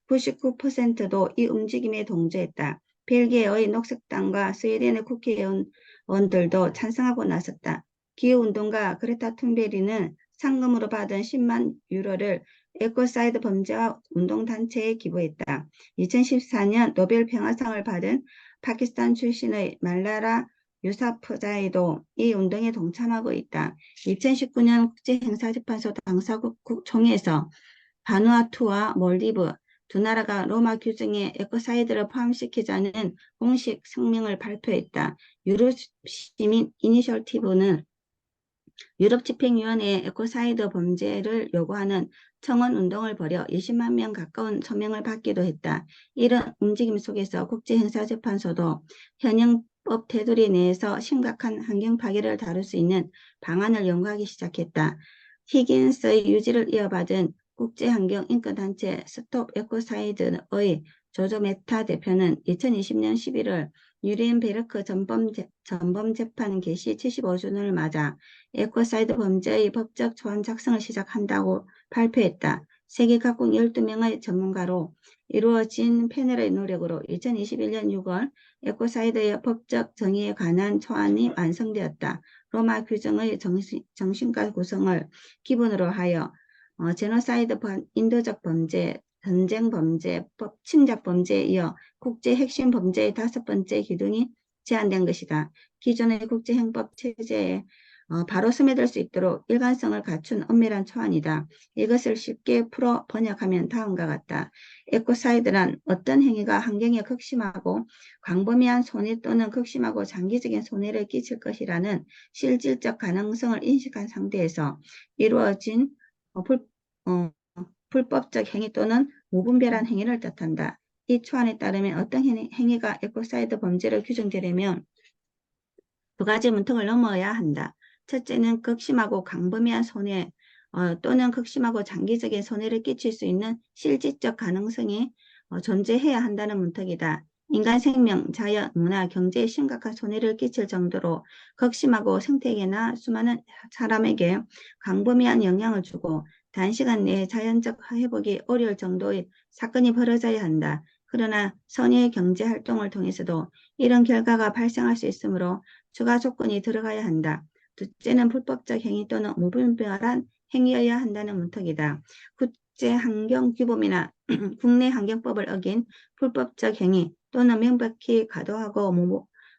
99%도 이 움직임에 동조했다. 벨기에의 녹색당과 스웨덴의 국회의원들도 찬성하고 나섰다. 기후운동가 그레타 툰베리는 상금으로 받은 10만 유로를 에코사이드 범죄화 운동단체에 기부했다. 2014년 노벨 평화상을 받은 파키스탄 출신의 말라라 유사프자에도 이 운동에 동참하고 있다. 2019년 국제행사재판소 당사국 총회에서 바누아투와 몰디브 두 나라가 로마 규정에 에코사이드를 포함시키자는 공식 성명을 발표했다. 유럽 시민 이니셔티브는 유럽 집행위원회에 에코사이드 범죄를 요구하는 청원 운동을 벌여 20만 명 가까운 서명을 받기도 했다. 이런 움직임 속에서 국제행사재판소도 현행법 테두리 내에서 심각한 환경 파괴를 다룰 수 있는 방안을 연구하기 시작했다. 히긴스의 유지를 이어받은 국제환경인권단체 스톱 에코사이드의 조조 메타 대표는 2020년 11월 뉴렌베르크 전범재판 개시 75주년을 맞아 에코사이드 범죄의 법적 초안 작성을 시작한다고 발표했다. 세계 각국 12명의 전문가로 이루어진 패널의 노력으로 2021년 6월 에코사이드의 법적 정의에 관한 초안이 완성되었다. 로마 규정의 정신과 구성을 기본으로 하여 제노사이드 인도적 범죄, 전쟁 범죄, 침략 범죄에 이어 국제 핵심 범죄의 5번째 기둥이 제한된 것이다. 기존의 국제행법 체제에 바로 스며들 수 있도록 일관성을 갖춘 엄밀한 초안이다. 이것을 쉽게 풀어 번역하면 다음과 같다. 에코사이드란 어떤 행위가 환경에 극심하고 광범위한 손해 또는 극심하고 장기적인 손해를 끼칠 것이라는 실질적 가능성을 인식한 상태에서 이루어진 불법적 행위 또는 무분별한 행위를 뜻한다. 이 초안에 따르면 어떤 행위가 에코사이드 범죄로 규정되려면 두 가지 문턱을 넘어야 한다. 첫째는 극심하고 광범위한 손해 또는 극심하고 장기적인 손해를 끼칠 수 있는 실질적 가능성이 존재해야 한다는 문턱이다. 인간 생명, 자연, 문화, 경제에 심각한 손해를 끼칠 정도로 극심하고 생태계나 수많은 사람에게 광범위한 영향을 주고 단시간 내에 자연적 회복이 어려울 정도의 사건이 벌어져야 한다. 그러나 선의의 경제 활동을 통해서도 이런 결과가 발생할 수 있으므로 추가 조건이 들어가야 한다. 둘째는 불법적 행위 또는 무분별한 행위여야 한다는 문턱이다. 국제환경규범이나 국내 환경법을 어긴 불법적 행위 또는 명백히 과도하고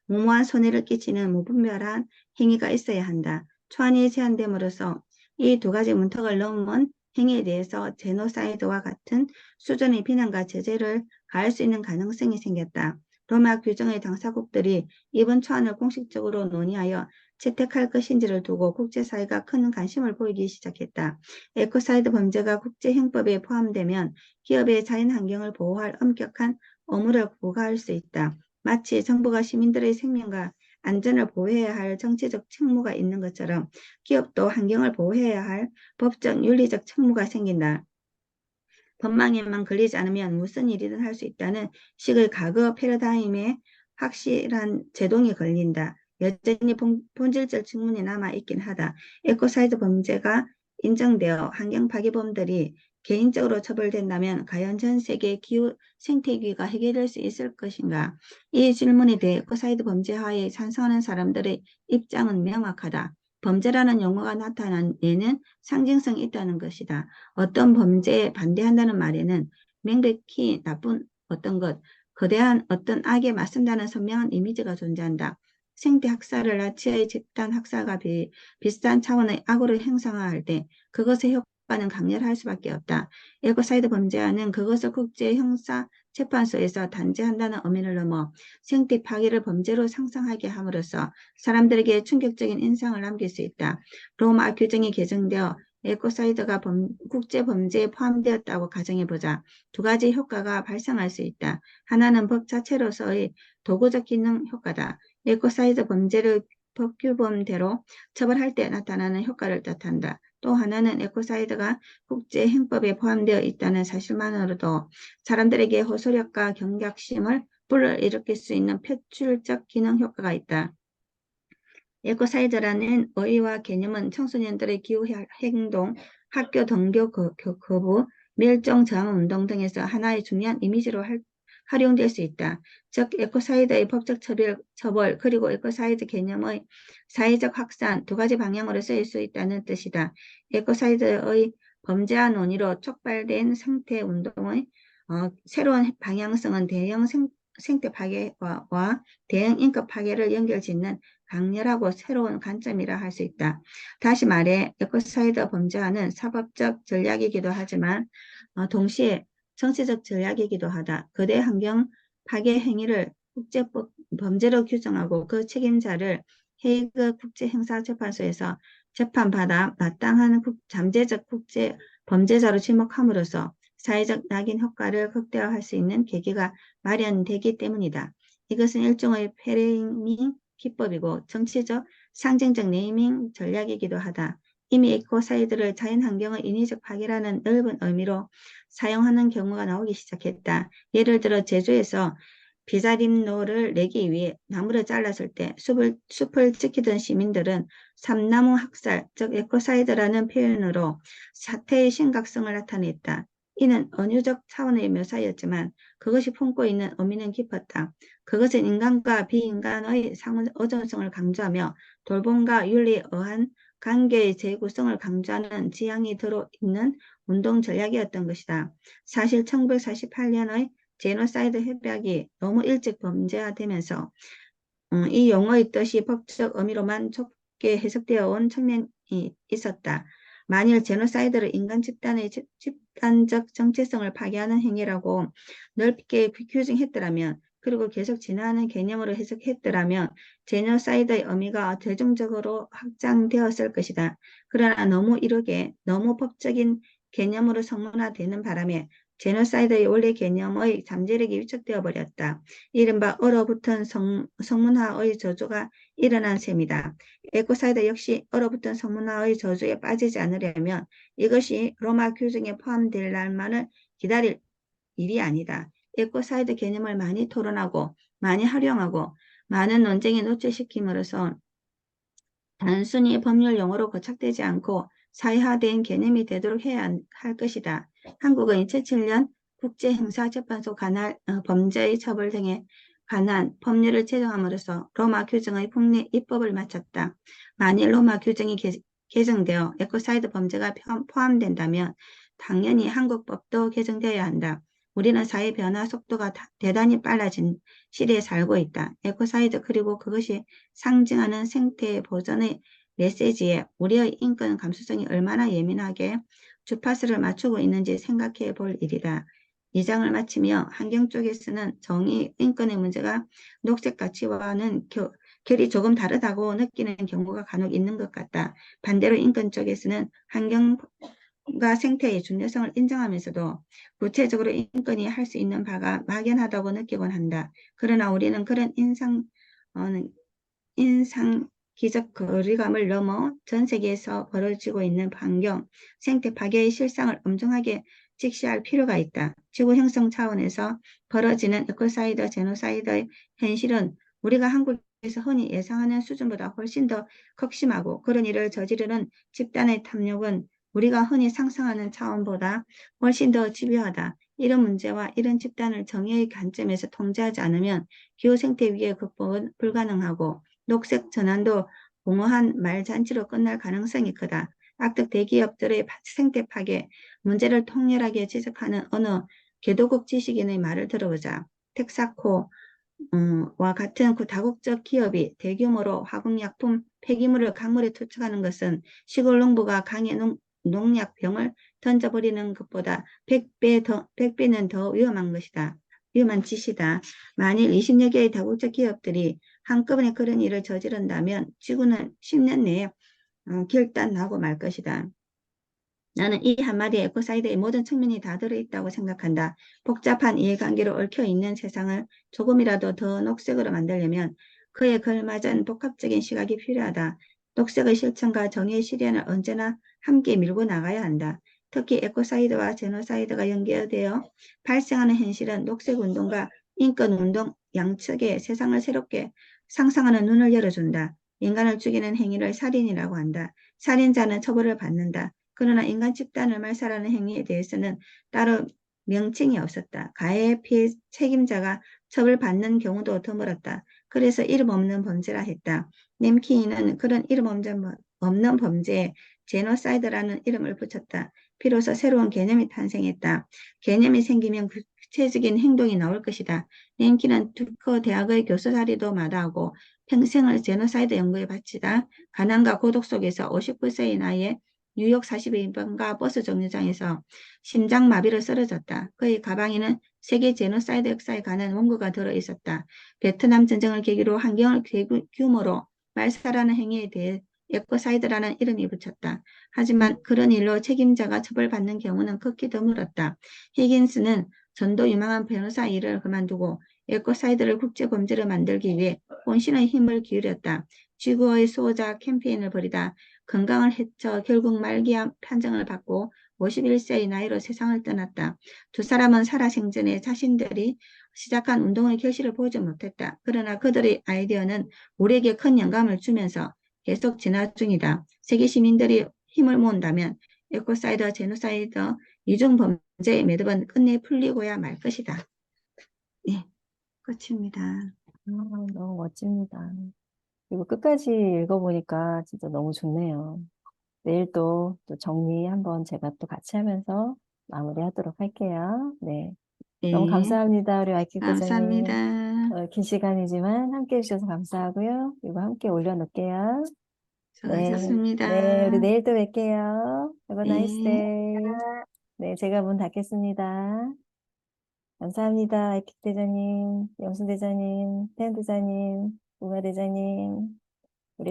무모한 손해를 끼치는 무분별한 행위가 있어야 한다. 초안이 제한됨으로써 이 두 가지 문턱을 넘은 행위에 대해서 제노사이드와 같은 수준의 비난과 제재를 가할 수 있는 가능성이 생겼다. 로마 규정의 당사국들이 이번 초안을 공식적으로 논의하여 채택할 것인지를 두고 국제사회가 큰 관심을 보이기 시작했다. 에코사이드 범죄가 국제형법에 포함되면 기업의 자연환경을 보호할 엄격한 의무를 부과할 수 있다. 마치 정부가 시민들의 생명과 안전을 보호해야 할 정치적 책무가 있는 것처럼 기업도 환경을 보호해야 할 법적 윤리적 책무가 생긴다. 법망에만 걸리지 않으면 무슨 일이든 할 수 있다는 식의 과거 패러다임에 확실한 제동이 걸린다. 여전히 본질적 측면이 남아있긴 하다. 에코사이드 범죄가 인정되어 환경파괴범들이 개인적으로 처벌된다면 과연 전 세계 기후 생태위기가 해결될 수 있을 것인가? 이 질문에 대해 에코사이드 범죄화에 찬성하는 사람들의 입장은 명확하다. 범죄라는 용어가 나타내는 상징성이 있다는 것이다. 어떤 범죄에 반대한다는 말에는 명백히 나쁜 어떤 것, 거대한 어떤 악에 맞선다는 선명한 이미지가 존재한다. 생태 학살을 나치의 집단 학살과 비슷한 차원의 악으로 형상화할 때 그것의 효과는 강렬할 수밖에 없다. 에코사이드 범죄와는 그것을 국제 형사 재판소에서 단죄한다는 의미를 넘어 생태 파괴를 범죄로 상상하게 함으로써 사람들에게 충격적인 인상을 남길 수 있다. 로마 규정이 개정되어 에코사이드가 국제 범죄에 포함되었다고 가정해보자. 두 가지 효과가 발생할 수 있다. 하나는 법 자체로서의 도구적 기능 효과다. 에코사이드 범죄를 법규범대로 처벌할 때 나타나는 효과를 뜻한다. 또 하나는 에코사이드가 국제행법에 포함되어 있다는 사실만으로도 사람들에게 호소력과 경각심을 불러일으킬 수 있는 표출적 기능 효과가 있다. 에코사이드라는 어휘와 개념은 청소년들의 기후행동, 학교 등교 거부, 멸종 저항 운동 등에서 하나의 중요한 이미지로 활용될 수 있다. 즉 에코사이드의 법적 처벌 그리고 에코사이드 개념의 사회적 확산 두 가지 방향으로 쓰일 수 있다는 뜻이다. 에코사이드의 범죄와 논의로 촉발된 생태운동의 새로운 방향성은 대형 생태 파괴와 대응 인권 파괴를 연결짓는 강렬하고 새로운 관점이라 할 수 있다. 다시 말해 에코사이드 범죄와는 사법적 전략이기도 하지만 동시에 정치적 전략이기도 하다. 거대 환경 파괴 행위를 국제법 범죄로 규정하고 그 책임자를 헤이그 국제형사재판소에서 재판받아 마땅한 잠재적 국제 범죄자로 지목함으로써 사회적 낙인 효과를 극대화할 수 있는 계기가 마련되기 때문이다. 이것은 일종의 프레이밍 기법이고 정치적 상징적 네이밍 전략이기도 하다. 이미 에코사이드를 자연환경의 인위적 파괴라는 넓은 의미로 사용하는 경우가 나오기 시작했다. 예를 들어 제주에서 비자림로를 내기 위해 나무를 잘랐을 때 숲을 지키던 시민들은 삼나무 학살, 즉 에코사이드라는 표현으로 사태의 심각성을 나타냈다. 이는 은유적 차원의 묘사였지만 그것이 품고 있는 의미는 깊었다. 그것은 인간과 비인간의 상호 의존성을 강조하며 돌봄과 윤리에 의한 관계의 재구성을 강조하는 지향이 들어있는 운동 전략이었던 것이다. 사실 1948년의 제노사이드 협약이 너무 일찍 범죄화되면서 이 용어의 뜻이 법적 의미로만 좁게 해석되어 온 측면이 있었다. 만일 제노사이드를 인간 집단의 집단적 정체성을 파괴하는 행위라고 넓게 규정했더라면 그리고 계속 진화하는 개념으로 해석했더라면 제노사이드의 의미가 대중적으로 확장되었을 것이다. 그러나 너무 이르게 너무 법적인 개념으로 성문화되는 바람에 제노사이드의 원래 개념의 잠재력이 위축되어 버렸다. 이른바 얼어붙은 성문화의 저주가 일어난 셈이다. 에코사이드 역시 얼어붙은 성문화의 저주에 빠지지 않으려면 이것이 로마 규정에 포함될 날만을 기다릴 일이 아니다. 에코사이드 개념을 많이 토론하고 많이 활용하고 많은 논쟁에 노출시킴으로써 단순히 법률 용어로 고착되지 않고 사회화된 개념이 되도록 해야 할 것이다. 한국은 2007년 국제형사재판소 관할 범죄의 처벌 등에 관한 법률을 제정함으로써 로마 규정의 국내 입법을 마쳤다. 만일 로마 규정이 개정되어 에코사이드 범죄가 포함된다면 당연히 한국법도 개정되어야 한다. 우리는 사회 변화 속도가 대단히 빨라진 시대에 살고 있다. 에코사이드 그리고 그것이 상징하는 생태 보존의 메시지에 우리의 인권 감수성이 얼마나 예민하게 주파수를 맞추고 있는지 생각해 볼 일이다. 이 장을 마치며 환경 쪽에서는 정의, 인권의 문제가 녹색 가치와는 결이 조금 다르다고 느끼는 경우가 간혹 있는 것 같다. 반대로 인권 쪽에서는 환경과 생태의 중요성을 인정하면서도 구체적으로 인권이 할 수 있는 바가 막연하다고 느끼곤 한다. 그러나 우리는 그런 인상기적 거리감을 넘어 전 세계에서 벌어지고 있는 환경, 생태 파괴의 실상을 엄중하게 직시할 필요가 있다. 지구 형성 차원에서 벌어지는 에코사이드, 제노사이드의 현실은 우리가 한국에서 흔히 예상하는 수준보다 훨씬 더 극심하고 그런 일을 저지르는 집단의 탐욕은 우리가 흔히 상상하는 차원보다 훨씬 더 집요하다. 이런 문제와 이런 집단을 정의의 관점에서 통제하지 않으면 기후생태 위기의 극복은 불가능하고 녹색 전환도 공허한 말잔치로 끝날 가능성이 크다. 악덕 대기업들의 생태 파괴 문제를 통렬하게 지적하는 어느 개도국 지식인의 말을 들어보자. 텍사코와 같은 다국적 기업이 대규모로 화학약품 폐기물을 강물에 투척하는 것은 시골 농부가 강에 농약병을 던져버리는 것보다 100배는 더 위험한 것이다. 위험한 짓이다. 만일 20여 개의 다국적 기업들이 한꺼번에 그런 일을 저지른다면 지구는 10년 내에 결단나고 말 것이다. 나는 이 한마디에 에코사이드의 모든 측면이 다 들어있다고 생각한다. 복잡한 이해관계로 얽혀있는 세상을 조금이라도 더 녹색으로 만들려면 그에 걸맞은 복합적인 시각이 필요하다. 녹색의 실천과 정의의 실현을 언제나 함께 밀고 나가야 한다. 특히 에코사이드와 제노사이드가 연계되어 발생하는 현실은 녹색운동과 인권운동 양측의 세상을 새롭게 상상하는 눈을 열어준다. 인간을 죽이는 행위를 살인이라고 한다. 살인자는 처벌을 받는다. 그러나 인간 집단을 말살하는 행위에 대해서는 따로 명칭이 없었다. 가해의 피해 책임자가 처벌받는 경우도 드물었다. 그래서 이름 없는 범죄라 했다. nem키는 그런 이름 없는 범죄에 제노사이드라는 이름을 붙였다. 비로소 새로운 개념이 탄생했다. 개념이 생기면 구체적인 행동이 나올 것이다. 랭키는 듀커 대학의 교수 자리도 마다하고 평생을 제노사이드 연구에 바치다 가난과 고독 속에서 59세의 나이에 뉴욕 42번가 버스 정류장에서 심장마비로 쓰러졌다. 그의 가방에는 세계 제노사이드 역사에 관한 원고가 들어있었다. 베트남 전쟁을 계기로 환경을 규모로 말살하는 행위에 대해 에코사이드라는 이름이 붙였다. 하지만 그런 일로 책임자가 처벌받는 경우는 극히 드물었다. 히긴스는 전도 유망한 변호사 일을 그만두고 에코사이드를 국제범죄로 만들기 위해 본신의 힘을 기울였다. 지구의 수호자 캠페인을 벌이다 건강을 해쳐 결국 말기암 판정을 받고 51세의 나이로 세상을 떠났다. 두 사람은 살아생전에 자신들이 시작한 운동의 결실을 보지 못했다. 그러나 그들의 아이디어는 우리에게 큰 영감을 주면서 계속 진화 중이다. 세계 시민들이 힘을 모은다면 에코사이드, 제노사이드, 이중 범죄의 매듭은 끝내 풀리고야 말 것이다. 네, 끝입니다. 너무 멋집니다. 그리고 끝까지 읽어보니까 진짜 너무 좋네요. 내일 또 정리 한번 제가 또 같이 하면서 마무리하도록 할게요. 네. 너무 네, 감사합니다. 우리 와이키 감사합니다. 기자님. 긴 시간이지만 함께 해주셔서 감사하고요. 이거 함께 올려놓을게요. 네. 수고하셨습니다. 네, 우리 내일 또 뵐게요. Have a nice 네. day. 네, 제가 문 닫겠습니다. 감사합니다. 와이키 대장님, 영순 대장님, 태연 대장님, 우가 대장님.